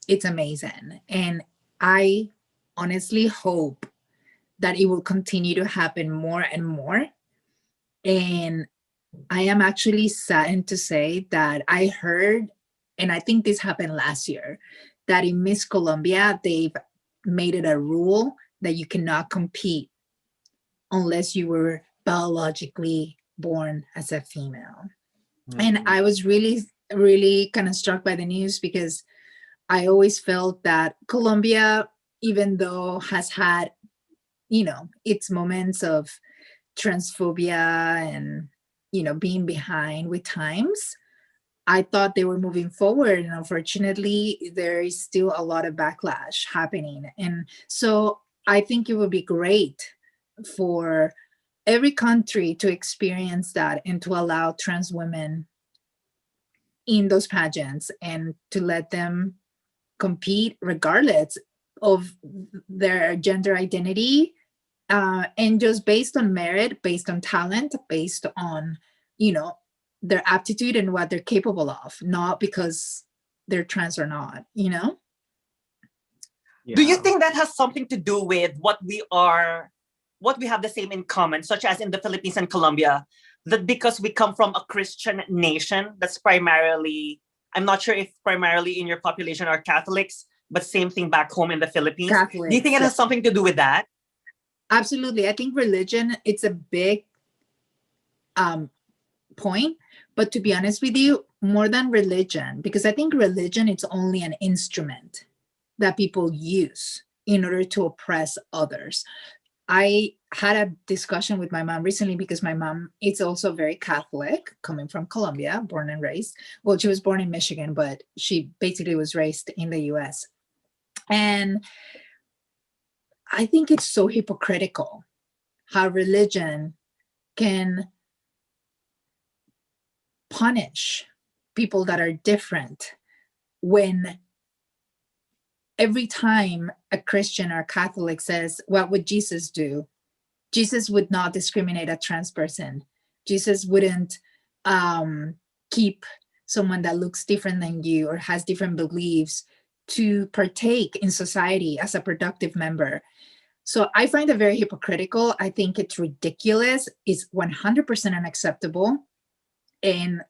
C: it's amazing. And I honestly hope that it will continue to happen more and more. And I am actually saddened to say that I heard, and I think this happened last year, that in Miss Colombia, they've made it a rule that you cannot compete unless you were biologically born as a female. And I was really, really kind of struck by the news because I always felt that Colombia, even though has had, its moments of transphobia and being behind with times, I thought they were moving forward, and unfortunately there is still a lot of backlash happening. And so I think it would be great for every country to experience that and to allow trans women in those pageants and to let them compete regardless of their gender identity. And just based on merit, based on talent, based on, their aptitude and what they're capable of, not because they're trans or not,
B: Yeah. Do you think that has something to do with what we have the same in common, such as in the Philippines and Colombia, that because we come from a Christian nation, that's primarily, I'm not sure if primarily in your population are Catholics, but same thing back home in the Philippines.
C: Catholics,
B: do you think it has something to do with that?
C: Absolutely. I think religion, it's a big point, but to be honest with you, more than religion, because I think religion, it's only an instrument that people use in order to oppress others. I had a discussion with my mom recently because my mom is also very Catholic, coming from Colombia, born and raised. Well, she was born in Michigan, but she basically was raised in the US. And I think it's so hypocritical how religion can punish people that are different when every time a Christian or Catholic says, what would Jesus do? Jesus would not discriminate a trans person. Jesus wouldn't keep someone that looks different than you or has different beliefs to partake in society as a productive member. So I find it very hypocritical. I think it's ridiculous. It's 100% unacceptable. And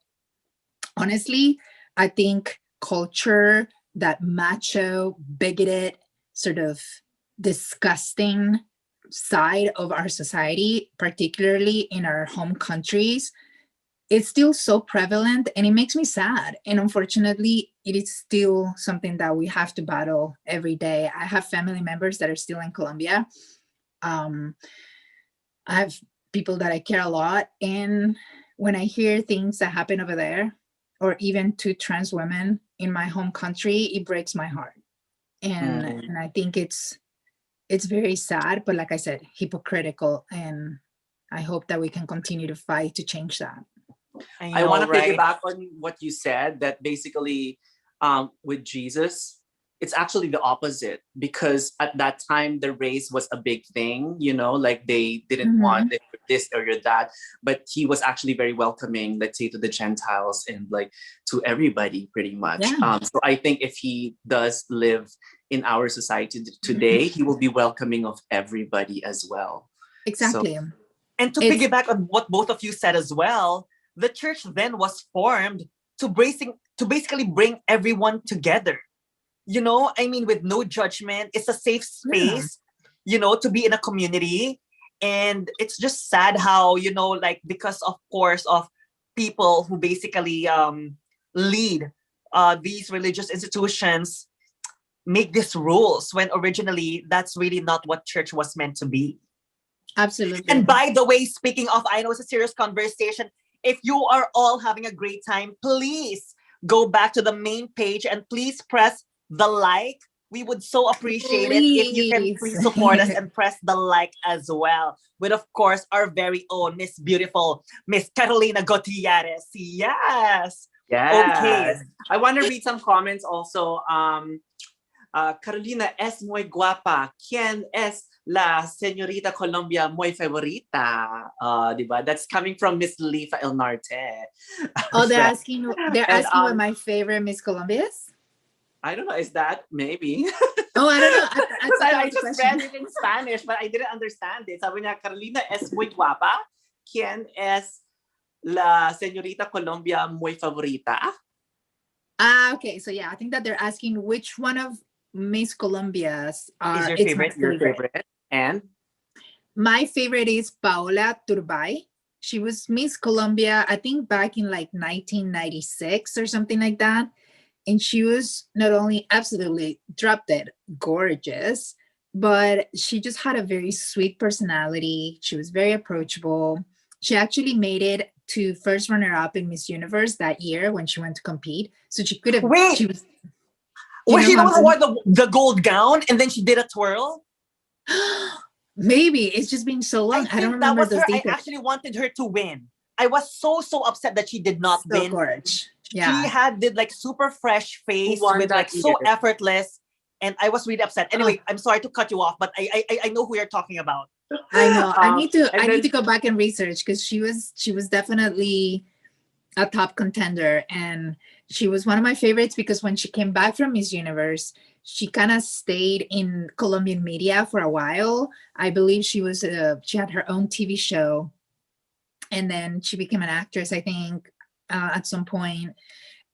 C: honestly, I think culture, that macho, bigoted, sort of disgusting side of our society, particularly in our home countries, it's still so prevalent, and it makes me sad. And unfortunately, it is still something that we have to battle every day. I have family members that are still in Colombia. I have people that I care a lot. And when I hear things that happen over there, or even to trans women in my home country, it breaks my heart. And I think it's very sad, but like I said, hypocritical. And I hope that we can continue to fight to change that.
A: I want to piggyback on what you said, that basically with Jesus, it's actually the opposite, because at that time the race was a big thing, like they didn't want this or that, but he was actually very welcoming, let's say, to the Gentiles and like to everybody pretty much. So I think if he does live in our society today, he will be welcoming of everybody as well.
C: Exactly.
A: So,
B: and to piggyback on what both of you said as well, the church then was formed to basically bring everyone together. You know, I mean, with no judgment, it's a safe space, you know, to be in a community. And it's just sad how, you know, like, because of course of people who basically lead these religious institutions make these rules when originally that's really not what church was meant to be.
C: Absolutely.
B: And by the way, speaking of, I know it's a serious conversation. If you are all having a great time, please go back to the main page and please press the like. We would so appreciate it if you can please support us and press the like as well. With, of course, our very own Miss Beautiful, Miss Carolina Gutierrez. Yes.
A: yes.
B: Okay.
A: I want to read some comments also. Carolina es muy guapa. ¿Quién es la señorita Colombia muy favorita? Diba? That's coming from Miss Lifa El Narte.
C: Oh, they're asking what my favorite Miss Colombia is?
A: I don't know. Is that maybe?
C: Oh, I don't know.
A: I just read it in Spanish, but I didn't understand it. Sabi niya, Carolina es muy guapa. ¿Quién es la señorita Colombia muy favorita?
C: Okay. So yeah, I think that they're asking which one of Miss Colombia's
B: is your favorite?
A: Your favorite. And
C: my favorite is Paola Turbay. She was Miss Colombia, I think back in like 1996 or something like that. And she was not only absolutely drop dead gorgeous, but she just had a very sweet personality. She was very approachable. She actually made it to first runner-up in Miss Universe that year when she went to compete. So she could have.
B: Wait,
C: she was
B: she the one who wore the gold gown and then she did a twirl?
C: Maybe it's just been so long. I don't remember those details.
B: I actually wanted her to win. I was so upset that she did not win.
C: Gorgeous. Yeah.
B: She did like super fresh face with like so effortless, and I was really upset. Anyway, I'm sorry to cut you off, but I know who you're talking about.
C: I know. I need to go back and research because she was definitely a top contender, and she was one of my favorites because when she came back from Miss Universe, she kind of stayed in Colombian media for a while. I believe she had her own TV show, and then she became an actress, I think, at some point.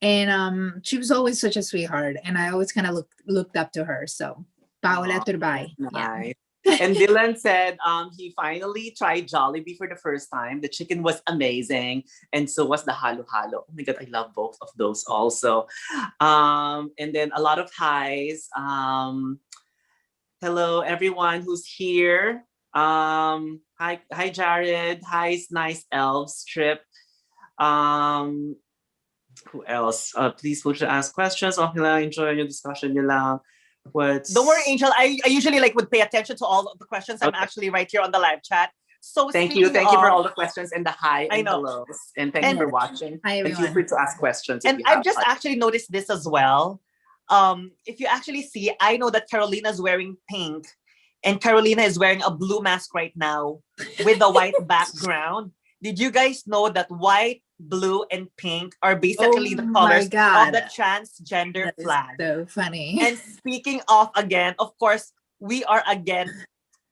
C: And she was always such a sweetheart, and I always kind of looked up to her. So Paola Turbay.
A: Nice. Yeah. And Dylan said he finally tried Jollibee for the first time. The chicken was amazing, and so was the halo halo. Oh my god, I love both of those also. And then a lot of highs. Hello everyone who's here. Hi Jared. Hi Nice Elves Strip. Who else? Please feel free to ask questions. Okay lang, enjoy your discussion nyo lang.
B: Don't worry, Angel. I usually would pay attention to all of the questions. I'm actually right here on the live chat. So
A: thank you for all the questions and the hi and hellos. And thank you for watching.
C: Hi, everyone.
A: And feel free to ask questions.
B: And I've just actually noticed this as well. If you actually see, I know that Carolina's wearing pink and Carolina is wearing a blue mask right now with a white background. Did you guys know that white, blue, and pink are basically the colors of the transgender flag?
C: So funny.
B: And speaking of, again, of course, we are again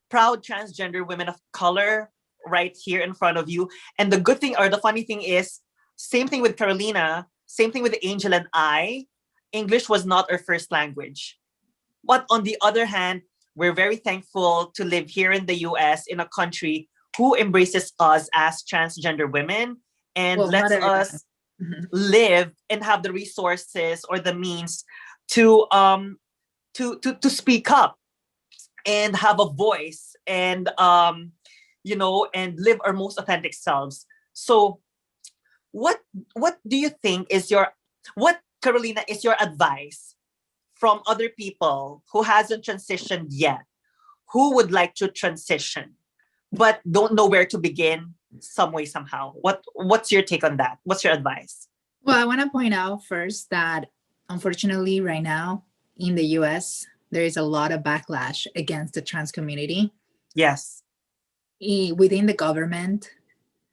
B: proud transgender women of color right here in front of you. And the good thing or the funny thing is, same thing with Carolina, same thing with Angel and I, English was not our first language. But on the other hand, we're very thankful to live here in the US in a country who embraces us as transgender women and lets us live and have the resources or the means to speak up and have a voice and and live our most authentic selves. So what do you think is Carolina is your advice from other people who hasn't transitioned yet, who would like to transition but don't know where to begin some way, somehow? What's your take on that? What's your advice?
C: Well, I want to point out first that unfortunately right now in the US, there is a lot of backlash against the trans community.
B: Yes.
C: Within the government,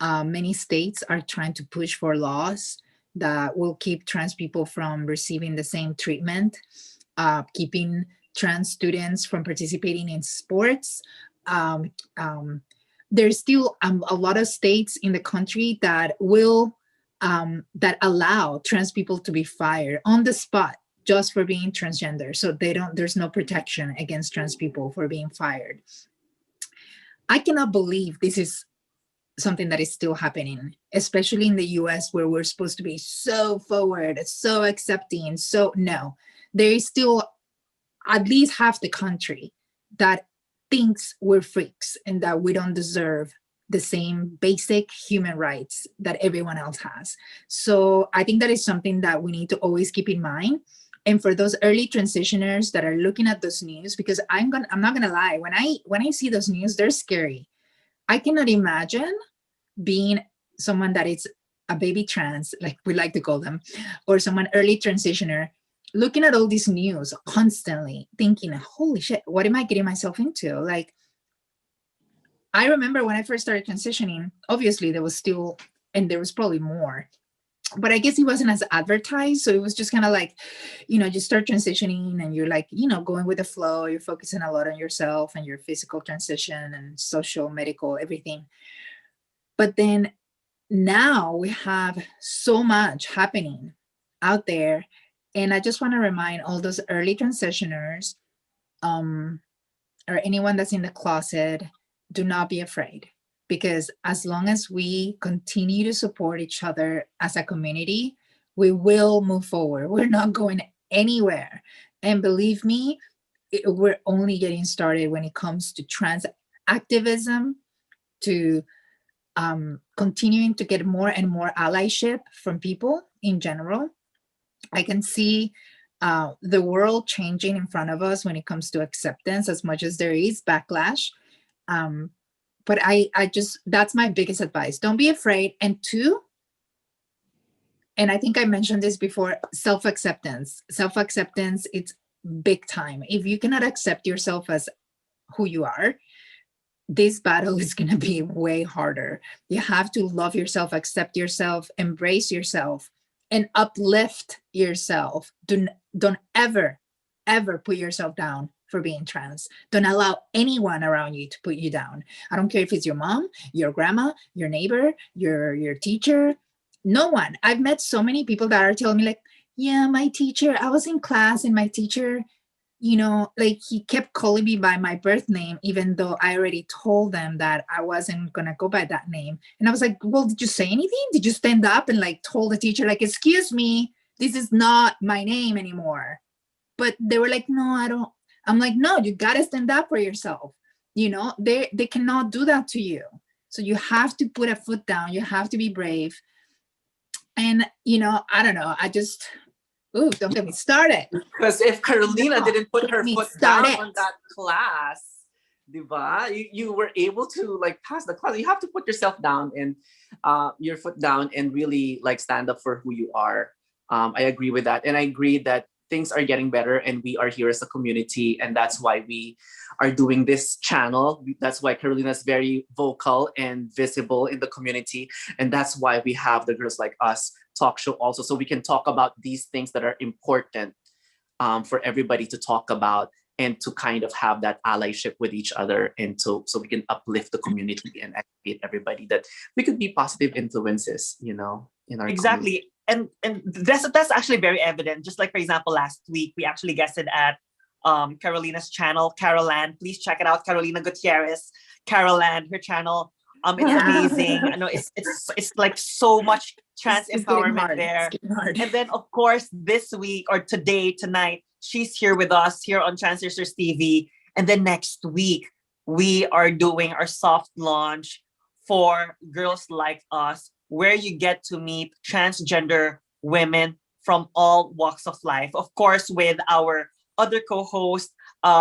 C: many states are trying to push for laws that will keep trans people from receiving the same treatment, keeping trans students from participating in sports. Um, there's still a lot of states in the country that will that allow trans people to be fired on the spot just for being transgender. So there's no protection against trans people for being fired. I cannot believe this is something that is still happening, especially in the US, where we're supposed to be so forward, so accepting. So no, there is still at least half the country that thinks we're freaks and that we don't deserve the same basic human rights that everyone else has. So I think that is something that we need to always keep in mind. And for those early transitioners that are looking at those news, because I'm not gonna lie, when I see those news, they're scary. I cannot imagine being someone that is a baby trans, like we like to call them, or someone early transitioner, looking at all this news constantly, thinking, holy shit, what am I getting myself into? Like, I remember when I first started transitioning, obviously there was still, and there was probably more, but I guess it wasn't as advertised. So it was just kind of like, you start transitioning and you're like, going with the flow. You're focusing a lot on yourself and your physical transition and social, medical, everything. But then now we have so much happening out there. And I just want to remind all those early transitioners, or anyone that's in the closet, do not be afraid. Because as long as we continue to support each other as a community, we will move forward. We're not going anywhere. And believe me, we're only getting started when it comes to trans activism, to continuing to get more and more allyship from people in general. I can see the world changing in front of us when it comes to acceptance, as much as there is backlash. But I just, that's my biggest advice. Don't be afraid. And two, and I think I mentioned this before, self-acceptance. Self-acceptance, it's big time. If you cannot accept yourself as who you are, this battle is going to be way harder. You have to love yourself, accept yourself, embrace yourself, and uplift yourself. Don't ever, ever put yourself down for being trans. Don't allow anyone around you to put you down. I don't care if it's your mom, your grandma, your neighbor, your teacher, no one. I've met so many people that are telling me like, yeah, my teacher, I was in class and my teacher, like he kept calling me by my birth name, even though I already told them that I wasn't going to go by that name. And I was like, well, did you say anything? Did you stand up and like told the teacher, like, excuse me, this is not my name anymore? But they were like, no, I don't. I'm like, no, you got to stand up for yourself. They cannot do that to you. So you have to put a foot down. You have to be brave. And, I don't know. Ooh, don't get me started.
A: Because if Carolina didn't put her foot down on that class, diba, you were able to like pass the class. You have to put yourself down and your foot down and really like stand up for who you are. I agree with that. And I agree that things are getting better and we are here as a community. And that's why we are doing this channel. That's why Carolina is very vocal and visible in the community. And that's why we have the Girls Like Us talk show also. So we can talk about these things that are important for everybody to talk about and to kind of have that allyship with each other. And so we can uplift the community and educate everybody that we could be positive influences, in our
B: exactly.
A: community.
B: And that's actually very evident. Just like, for example, last week, we actually guested at Carolina's channel, Caroland. Please check it out, Carolina Gutierrez, Caroland, her channel. It's amazing. I know it's like so much trans empowerment there. And then of course this week or tonight, she's here with us here on Trans Sisters TV. And then next week we are doing our soft launch for Girls Like Us, where you get to meet transgender women from all walks of life. Of course, with our other co-host,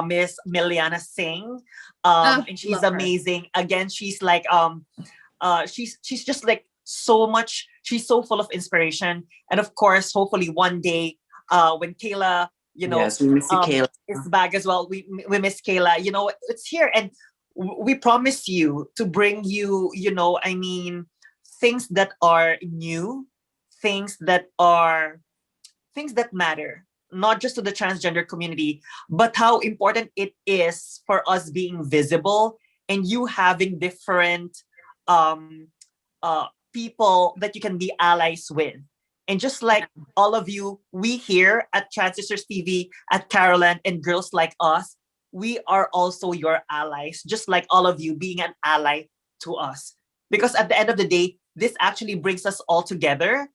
B: Miss Miliana Singh. And she's amazing. Her. Again, she's like, she's just like so much, she's so full of inspiration. And of course, hopefully one day, when Kayla,
A: yes, we miss you, Kayla.
B: Is back as well. We miss Kayla, it's here. And we promise you to bring you, things that are new, things that matter. not just to the transgender community, but how important it is for us being visible and you having different people that you can be allies with. And just like all of you, we here at Transistors TV, at Caroland, and Girls Like Us, we are also your allies, just like all of you being an ally to us. Because at the end of the day, this actually brings us all together.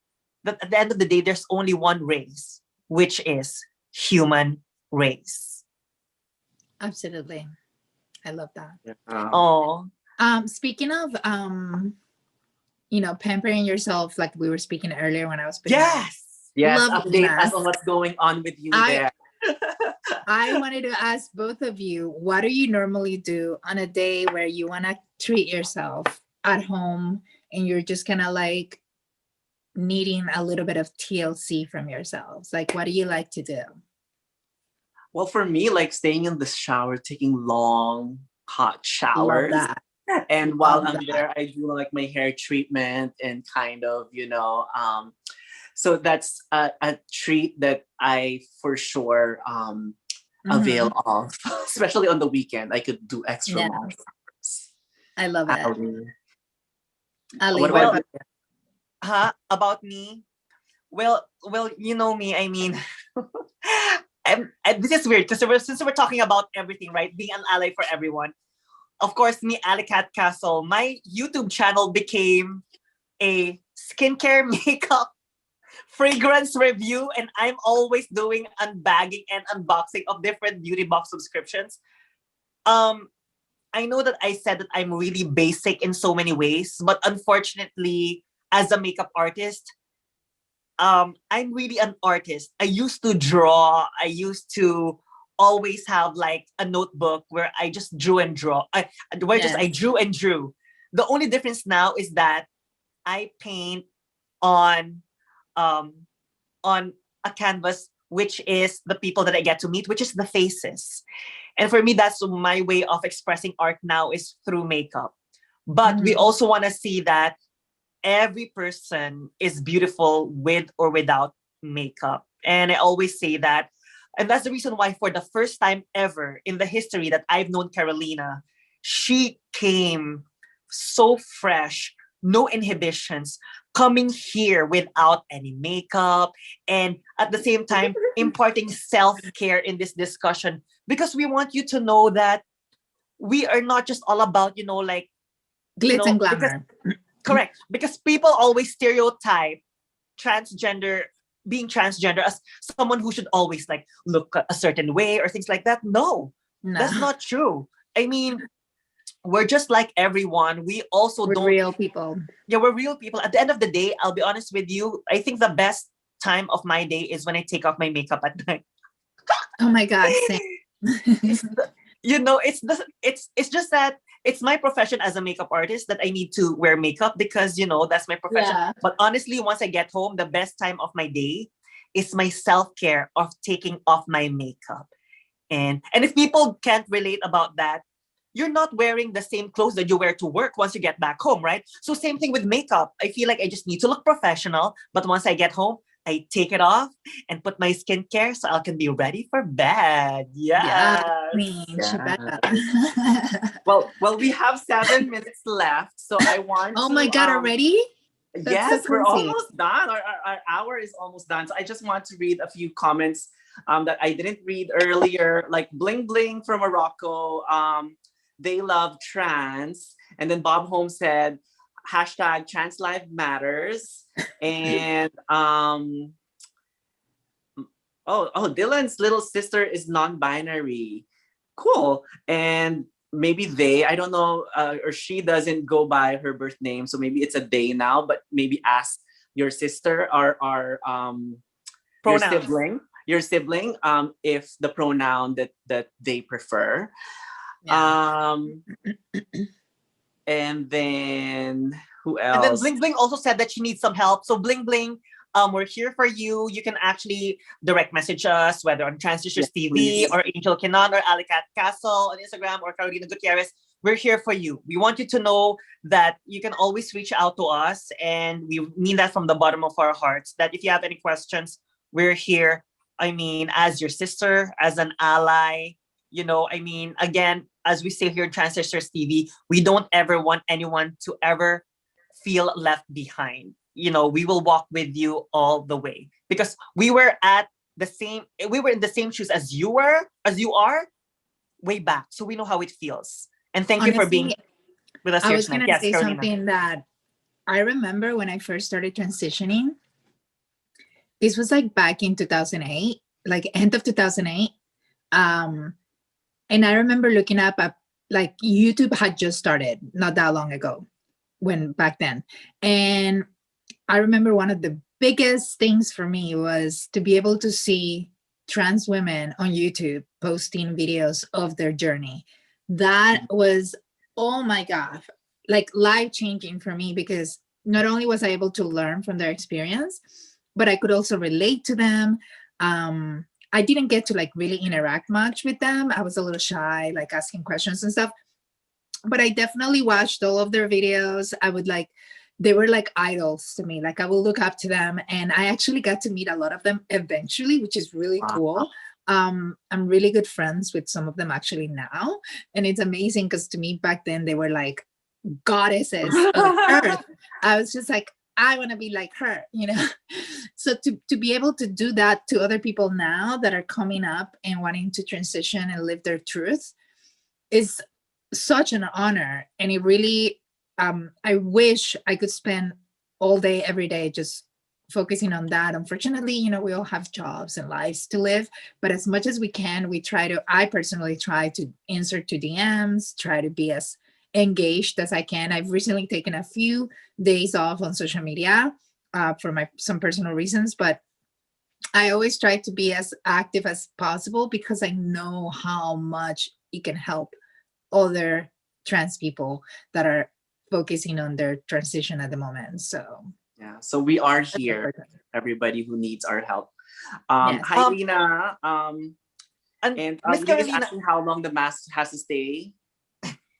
B: That at the end of the day, there's only one race, which is human race.
C: Absolutely. I love that.
B: Oh.
C: Speaking of pampering yourself, like we were speaking earlier when I was
A: yes,
C: lovely
A: update us on what's going on with you there.
C: I wanted to ask both of you, what do you normally do on a day where you want to treat yourself at home and you're just kind of like needing a little bit of TLC from yourselves? Like, what do you like to do?
A: Well, for me, like staying in the shower, taking long, hot showers.
C: Love that.
A: And while I'm there, I do like my hair treatment and kind of, so that's a treat that I for sure avail of, especially on the weekend. I could do extra long hours.
C: I love it.
A: What about you?
B: About me? Well, you know me. I mean, and this is weird because since we're talking about everything, right? Being an ally for everyone. Of course, me, AllyCat Castle, my YouTube channel became a skincare, makeup, fragrance review, and I'm always doing unbagging and unboxing of different beauty box subscriptions. I know that I said that I'm really basic in so many ways, but unfortunately, as a makeup artist, I'm really an artist. I used to draw. I used to always have like a notebook where I just drew and draw. I drew and drew. The only difference now is that I paint on a canvas, which is the people that I get to meet, which is the faces. And for me, that's my way of expressing art now, is through makeup. But we also want to see that every person is beautiful with or without makeup. And I always say that. And that's the reason why for the first time ever in the history that I've known Carolina, she came so fresh, no inhibitions, coming here without any makeup, and at the same time imparting self-care in this discussion, because we want you to know that we are not just all about, like
C: glitz and glamour.
B: Correct. Because people always stereotype being transgender as someone who should always like look a certain way or things like that. No, that's not true. I mean, we're just like everyone. We're
C: real people.
B: Yeah, we're real people. At the end of the day, I'll be honest with you, I think the best time of my day is when I take off my makeup at night.
C: Oh my God, same.
B: It's just that it's my profession as a makeup artist that I need to wear makeup because, that's my profession. Yeah. But honestly, once I get home, the best time of my day is my self-care of taking off my makeup. And if people can't relate about that, you're not wearing the same clothes that you wear to work once you get back home, right? So same thing with makeup. I feel like I just need to look professional, but once I get home, I take it off and put my skincare so I can be ready for bed. Yeah.
A: Well, we have 7 minutes left, so I want.
C: Oh my God! Already?
A: Yes, we're almost done. Our hour is almost done. So I just want to read a few comments that I didn't read earlier, like Bling Bling from Morocco. They love trans, and then Bob Holmes said, hashtag trans life matters. And Dylan's little sister is non-binary. Cool. And maybe I don't know, or she doesn't go by her birth name, so maybe it's a they now, but maybe ask your sister or your sibling if the pronoun that they prefer. Yeah. And then who else?
B: And then Bling Bling also said that she needs some help. So Bling Bling, we're here for you. You can actually direct message us, whether on Transistors TV or Angel Qinan or AllyCat Castle on Instagram or Carolina Gutierrez. We're here for you. We want you to know that you can always reach out to us, and we mean that from the bottom of our hearts, that if you have any questions, we're here. I mean, as your sister, as an ally, you know, I mean, again, as we say here in Trans Sisters TV, we don't ever want anyone to ever feel left behind. You know, we will walk with you all the way because we were in the same shoes as you are way back. So we know how it feels. And thank you for being
C: Honestly,
B: with us
C: I
B: here
C: was
B: tonight.
C: gonna
B: Yes,
C: say
B: Carolina.
C: something that I remember when I first started transitioning. This was like back in 2008, like end of 2008. Um, and I remember looking up at, like, YouTube had just started not that long ago, when back then. And I remember one of the biggest things for me was to be able to see trans women on YouTube posting videos of their journey. That was, oh my God, like life changing for me, because not only was I able to learn from their experience, but I could also relate to them. I didn't get to like really interact much with them. I was a little shy, like asking questions and stuff. But I definitely watched all of their videos. I would like, they were like idols to me. Like I will look up to them, and I actually got to meet a lot of them eventually, which is really cool. I'm really good friends with some of them actually now, and it's amazing because to me back then they were like goddesses of earth. I was just like, I want to be like her, you know. So to be able to do that to other people now that are coming up and wanting to transition and live their truth is such an honor. And it really, I wish I could spend all day every day just focusing on that. Unfortunately, you know, we all have jobs and lives to live, but as much as we can, I personally try to answer to DMs, try to be as engaged as I can. I've recently taken a few days off on social media for some personal reasons, but I always try to be as active as possible because I know how much it can help other trans people that are focusing on their transition at the moment. So
A: Yeah, so we are
C: that's
A: here,
C: important.
A: everybody who needs our help.
C: Yes.
A: Hi, Lena.
B: And
A: And
B: Miss
A: Lena is
B: Carolina,
A: asking how long the mask has to stay.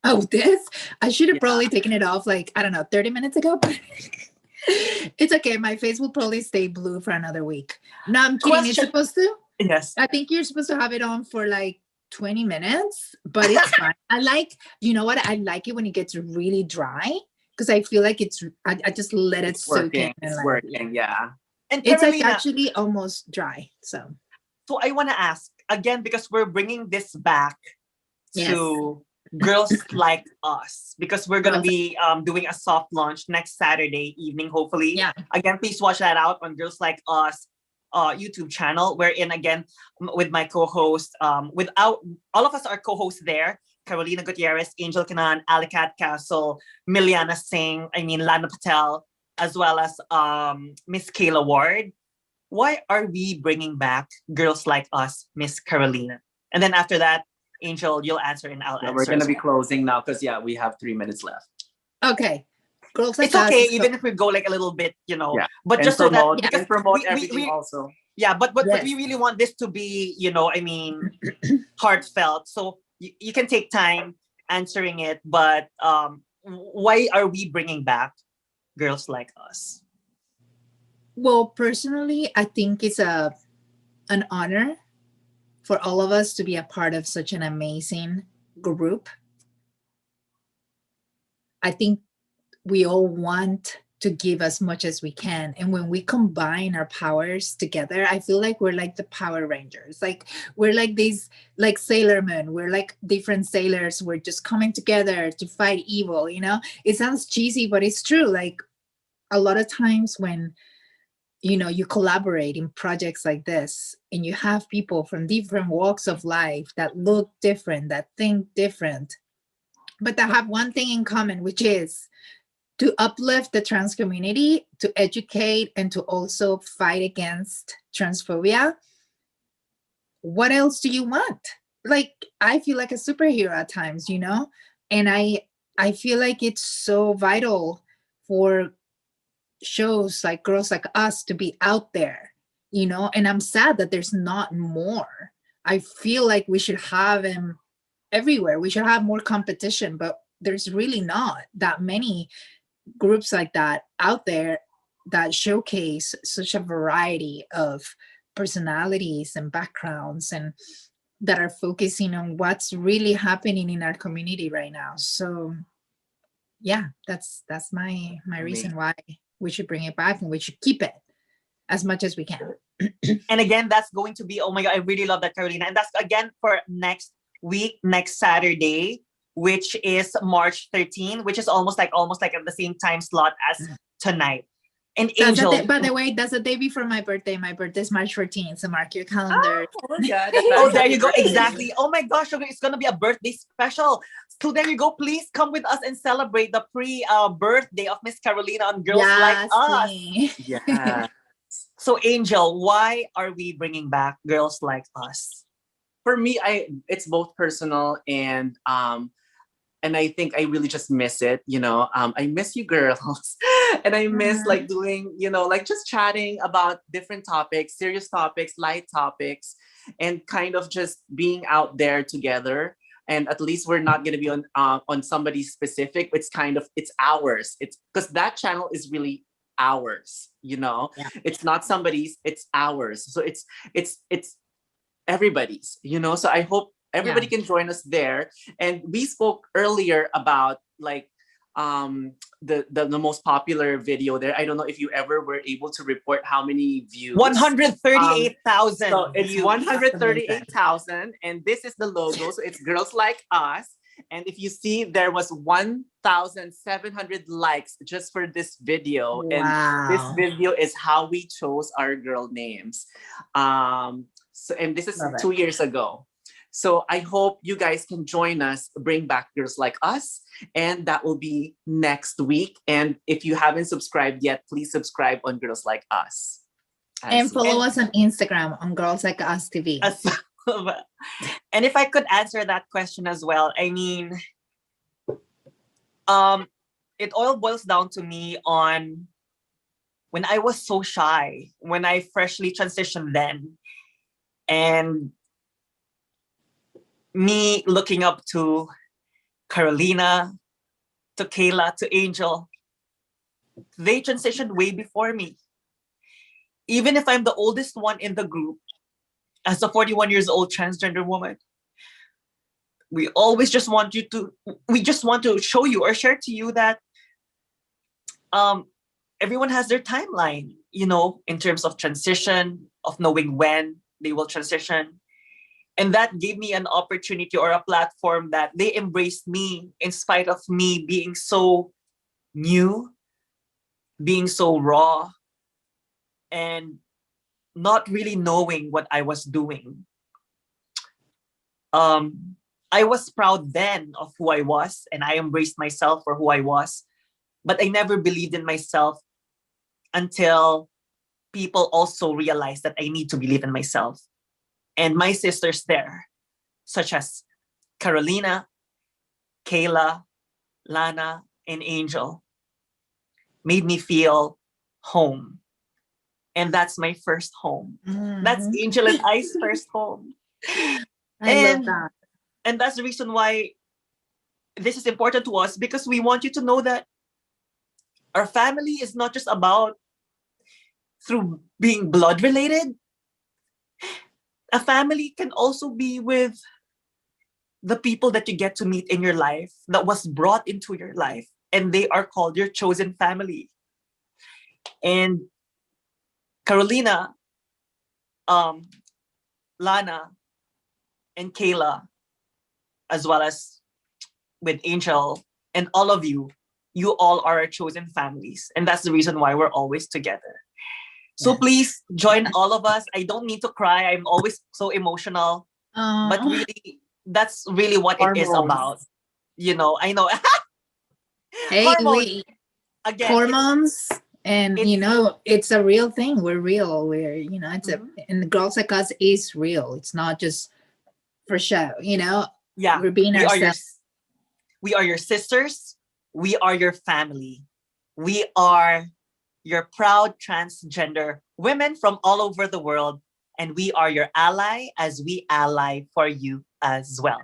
C: Oh, this? I should have
A: Yeah.
C: probably taken it off like, I don't know, 30 minutes ago. But it's okay. My face will probably stay blue for another week. No, I'm kidding. It's
B: question.
C: supposed to.
B: Yes.
C: I think you're supposed to have it on for like 20 minutes, but it's fine. I like, you know what? I like it when it gets really dry because I feel like I just let it soak in.
A: It's
C: And
A: working, yeah.
B: And
C: it's like
B: Carolina,
C: actually almost dry. So
B: I want to ask again because we're bringing this back
C: yes.
B: to girls like us because we're gonna be doing a soft launch next Saturday evening, hopefully.
C: Yeah.
B: Again, please watch that out on Girls Like Us YouTube channel. Wherein again with my co-host, without all of us are co-hosts there. Carolina Gutierrez, Angel Qinan, AllyCat Castle, Miliana Singh, Lana Patel, as well as Miss Kayla Ward. Why are we bringing back Girls Like Us, Miss Carolina? And then after that, Angel, you'll answer and I'll answer.
A: We're going to be closing now because, we have 3 minutes left.
C: Okay. Girls Like
B: It's okay, even if we go like a little bit,
A: Yeah.
B: but
A: And
B: just
A: promote,
B: so that, because
A: promote everything also.
B: Yeah, but
C: yes.
B: we really want this to be, heartfelt. So you can take time answering it, but why are we bringing back Girls Like Us?
C: Well, personally, I think it's an honor for all of us to be a part of such an amazing group. I think we all want to give as much as we can. And when we combine our powers together, I feel like we're like the Power Rangers. Like we're like these, like Sailor Moon. We're like different sailors. We're just coming together to fight evil, It sounds cheesy, but it's true. Like a lot of times when you collaborate in projects like this and you have people from different walks of life that look different, that think different, but that have one thing in common, which is to uplift the trans community, to educate, and to also fight against transphobia. What else do you want? Like, I feel like a superhero at times, and I feel like it's so vital for shows like Girls Like Us to be out there, and I'm sad that there's not more. I feel like we should have them everywhere. We should have more competition, but there's really not that many groups like that out there that showcase such a variety of personalities and backgrounds, and that are focusing on what's really happening in our community right now. So yeah, that's my reason why we should bring it back and we should keep it as much as we can.
B: And again, that's going to be, oh my God, I really love that, Carolina. And that's again for next week, next Saturday, which is March 13, which is almost like at the same time slot as tonight. And Angel,
C: by the way, that's the day before my birthday. My birthday is March 14th, so mark your calendar.
B: Oh, there you go. Exactly. Oh my gosh, it's going to be a birthday special. So there you go. Please come with us and celebrate the pre-birthday of Miss Carolina on Girls Like Us.
A: Yeah.
B: So Angel, why are we bringing back Girls Like Us?
A: For me, it's both personal and I think I really just miss it. I miss you girls. And I miss like doing, like just chatting about different topics, serious topics, light topics, and kind of just being out there together. And at least we're not going to be on somebody specific. It's ours. It's because that channel is really ours, It's not somebody's, it's ours. So it's everybody's, So I hope everybody can join us there. And we spoke earlier about like the most popular video there. I don't know if you ever were able to report how many views.
B: 138,000.
A: So it's 138,000, and this is the logo. So it's Girls Like Us. And if you see, there was 1,700 likes just for this video.
C: Wow.
A: And this video is how we chose our girl names. And this is 2 years ago. So I hope you guys can join us, bring back Girls Like Us, and that will be next week. And if you haven't subscribed yet, please subscribe on Girls Like Us.
C: And follow us on Instagram on Girls Like Us TV.
B: And if I could answer that question as well, I mean, it all boils down to me on when I was so shy, when I freshly transitioned then, and me looking up to Carolina, to Kayla, to Angel. They transitioned way before me. Even if I'm the oldest one in the group, as a 41 years old transgender woman, we just want to show you or share to you that everyone has their timeline, in terms of transition, of knowing when they will transition. And that gave me an opportunity or a platform that they embraced me in spite of me being so new, being so raw, and not really knowing what I was doing. I was proud then of who I was, and I embraced myself for who I was. But I never believed in myself until people also realized that I need to believe in myself. And my sisters there, such as Carolina, Kayla, Lana, and Angel, made me feel home. And that's my first home. Mm-hmm. That's Angel and I's first home.
C: I love that.
B: And that's the reason why this is important to us, because we want you to know that our family is not just about through being blood related. A family can also be with the people that you get to meet in your life, that was brought into your life, and they are called your chosen family. And Carolina, Lana, and Kayla, as well as with Angel and all of you, you all are our chosen families. And that's the reason why we're always together. So please join all of us. I don't need to cry. I'm always so emotional. But really, that's really what it is about. I know.
C: Hey,
B: hormones. Again,
C: hormones. And, it's a real thing. We're real. We're, it's and the Girls Like Us is real. It's not just for show,
B: Yeah.
C: We're being ourselves.
B: We are your sisters. We are your family. We are your proud transgender women from all over the world. And we are your ally as we ally for you as well.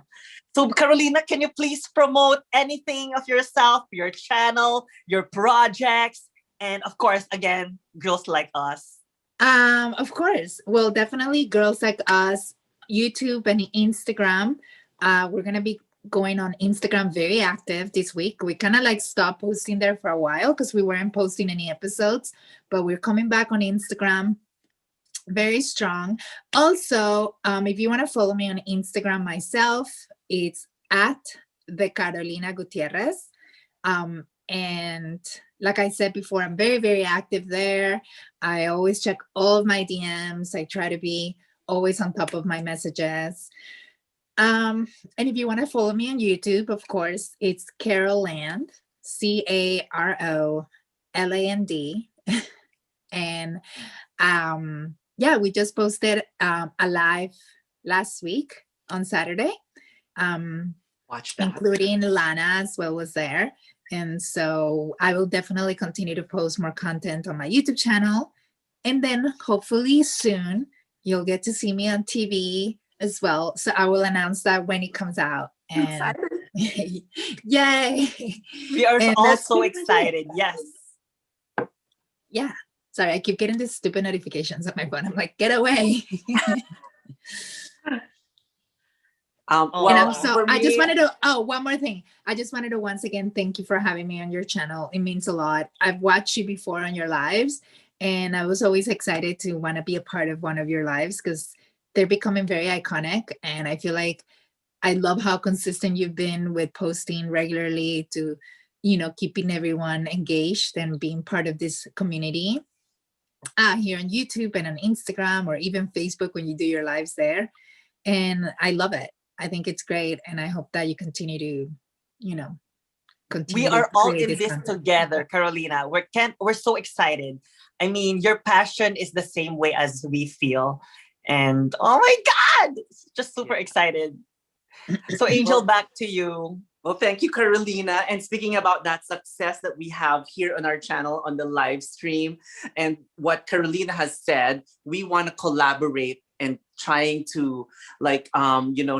B: So Carolina, can you please promote anything of yourself, your channel, your projects, and of course, again, Girls Like Us?
C: Of course. Well, definitely Girls Like Us, YouTube and Instagram. We're gonna be going on Instagram very active this week. We kind of like stopped posting there for a while because we weren't posting any episodes, but we're coming back on Instagram very strong. Also, if you want to follow me on Instagram myself, it's at the Carolina Gutierrez. And like I said before, I'm very, very active there. I always check all of my DMs. I try to be always on top of my messages. And if you want to follow me on YouTube, of course, it's Caroland, Caroland. And yeah, we just posted a live last week on Saturday.
A: Watch that.
C: Including Lana as well was there. And so I will definitely continue to post more content on my YouTube channel. And then hopefully soon you'll get to see me on TV as well. So I will announce that when it comes out. And yay!
B: We are all so excited. Yes.
C: Yeah. Sorry, I keep getting these stupid notifications on my phone. I'm like, get away.
A: Well,
C: so I just wanted to, one more thing. I just wanted to once again, thank you for having me on your channel. It means a lot. I've watched you before on your lives, and I was always excited to want to be a part of one of your lives because they're becoming very iconic. And I feel like I love how consistent you've been with posting regularly to, keeping everyone engaged and being part of this community here on YouTube and on Instagram or even Facebook when you do your lives there. And I love it. I think it's great. And I hope that you continue to, continue.
B: We are all in this
C: content
B: together, Carolina. We're so excited. I mean, your passion is the same way as we feel. And oh my God, just super excited. So Angel, back to you.
A: Well, thank you, Carolina. And speaking about that success that we have here on our channel on the live stream and what Carolina has said, we want to collaborate and trying to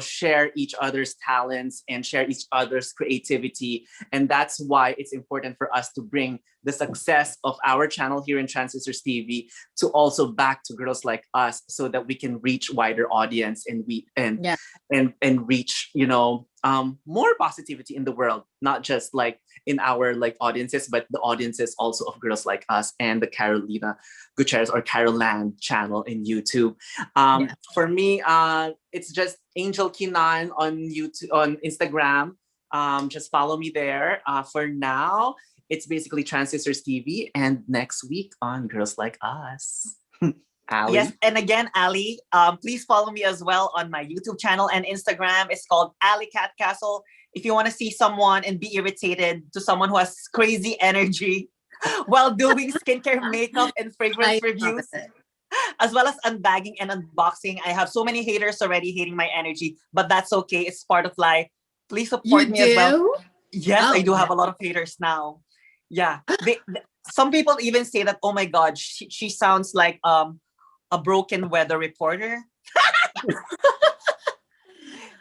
A: share each other's talents and share each other's creativity. And that's why it's important for us to bring the success of our channel here in Transistors TV to also back to Girls Like Us so that we can reach wider audience and reach, more positivity in the world, not just like in our audiences, but the audiences also of Girls Like Us and the Carolina Gutierrez or Caroland channel in YouTube. For me, it's just Angel Qinan on YouTube, on Instagram. Just follow me there. For now, it's basically Transistors TV, and next week on Girls Like Us. Ally?
B: Yes, and again, Ally, please follow me as well on my YouTube channel and Instagram. It's called AllyCat Castle. If you want to see someone and be irritated to someone who has crazy energy while doing skincare, makeup, and fragrance reviews, as well as unbagging and unboxing. I have so many haters already hating my energy, but that's okay. It's part of life. Please support me as well. Yes, I do have a lot of haters now. Yeah. Some people even say that, oh my God, she sounds like a broken weather reporter.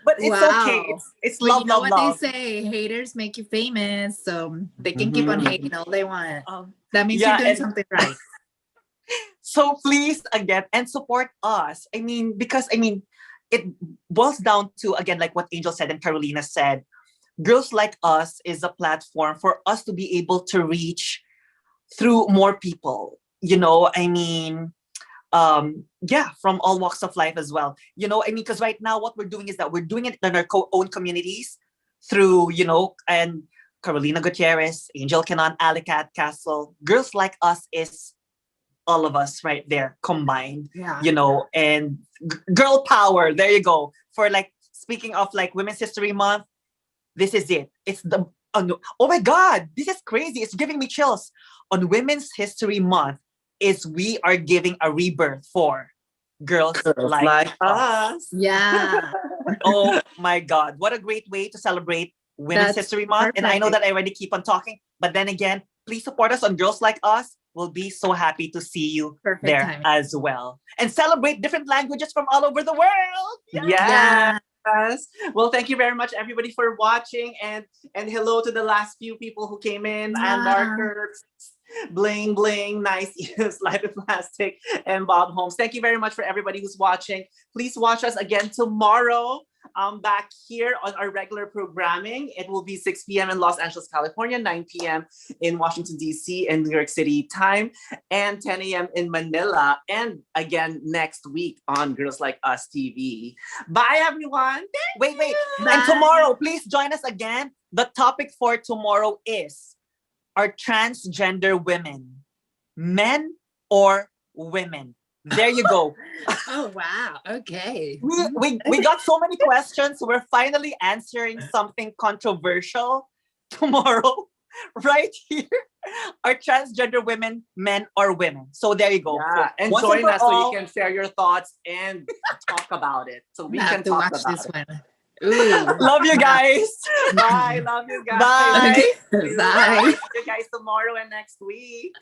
B: But it's okay. It's love,
C: you know
B: love,
C: what
B: love.
C: they say, haters make you famous, so they can keep on hating all they want. That means you're doing something right.
B: So please, again, and support us. Because it boils down to, again, like what Angel said and Carolina said, Girls Like Us is a platform for us to be able to reach through more people. From all walks of life as well. Because right now what we're doing is that we're doing it in our own communities through, and Carolina Gutierrez, Angel Qinan, AllyCat Castle. Girls Like Us is all of us right there combined, and girl power. There you go. For speaking of Women's History Month, this is it. It's oh my God, this is crazy. It's giving me chills. On Women's History Month, we are giving a rebirth for Girls Like Us.
C: Yeah.
B: Oh my God. What a great way to celebrate Women's History Month. Perfect. And I know that I already keep on talking, but then again, please support us on Girls Like Us. We'll be so happy to see you there as well. And celebrate different languages from all over the world.
A: Yes. Well, thank you very much, everybody, for watching. And hello to the last few people who came in. And Marker, Bling Bling, Nice Ears, Life in Plastic, and Bob Holmes. Thank you very much for everybody who's watching. Please watch us again tomorrow. Back here on our regular programming. It will be 6 p.m. in Los Angeles, California, 9 p.m. in Washington, D.C. and New York City time, and 10 a.m. in Manila. And again, next week on Girls Like Us TV. Bye, everyone.
B: Wait.
C: Bye.
B: And tomorrow, please join us again. The topic for tomorrow is, are transgender women men or women? There you go.
C: Oh, wow. Okay.
B: We got so many questions. We're finally answering something controversial tomorrow, right here. Are transgender women men or women? So there you go.
A: Yeah, and
B: Once
A: join
B: for
A: us so
B: all-
A: you can share your thoughts and talk about it. So we
C: I
A: can
C: have to
A: talk
C: watch
A: about
C: this
A: it.
C: one. Ooh.
B: Love you guys.
A: Bye. Love you guys.
B: Bye.
C: Okay. Bye.
A: See you guys tomorrow and next week.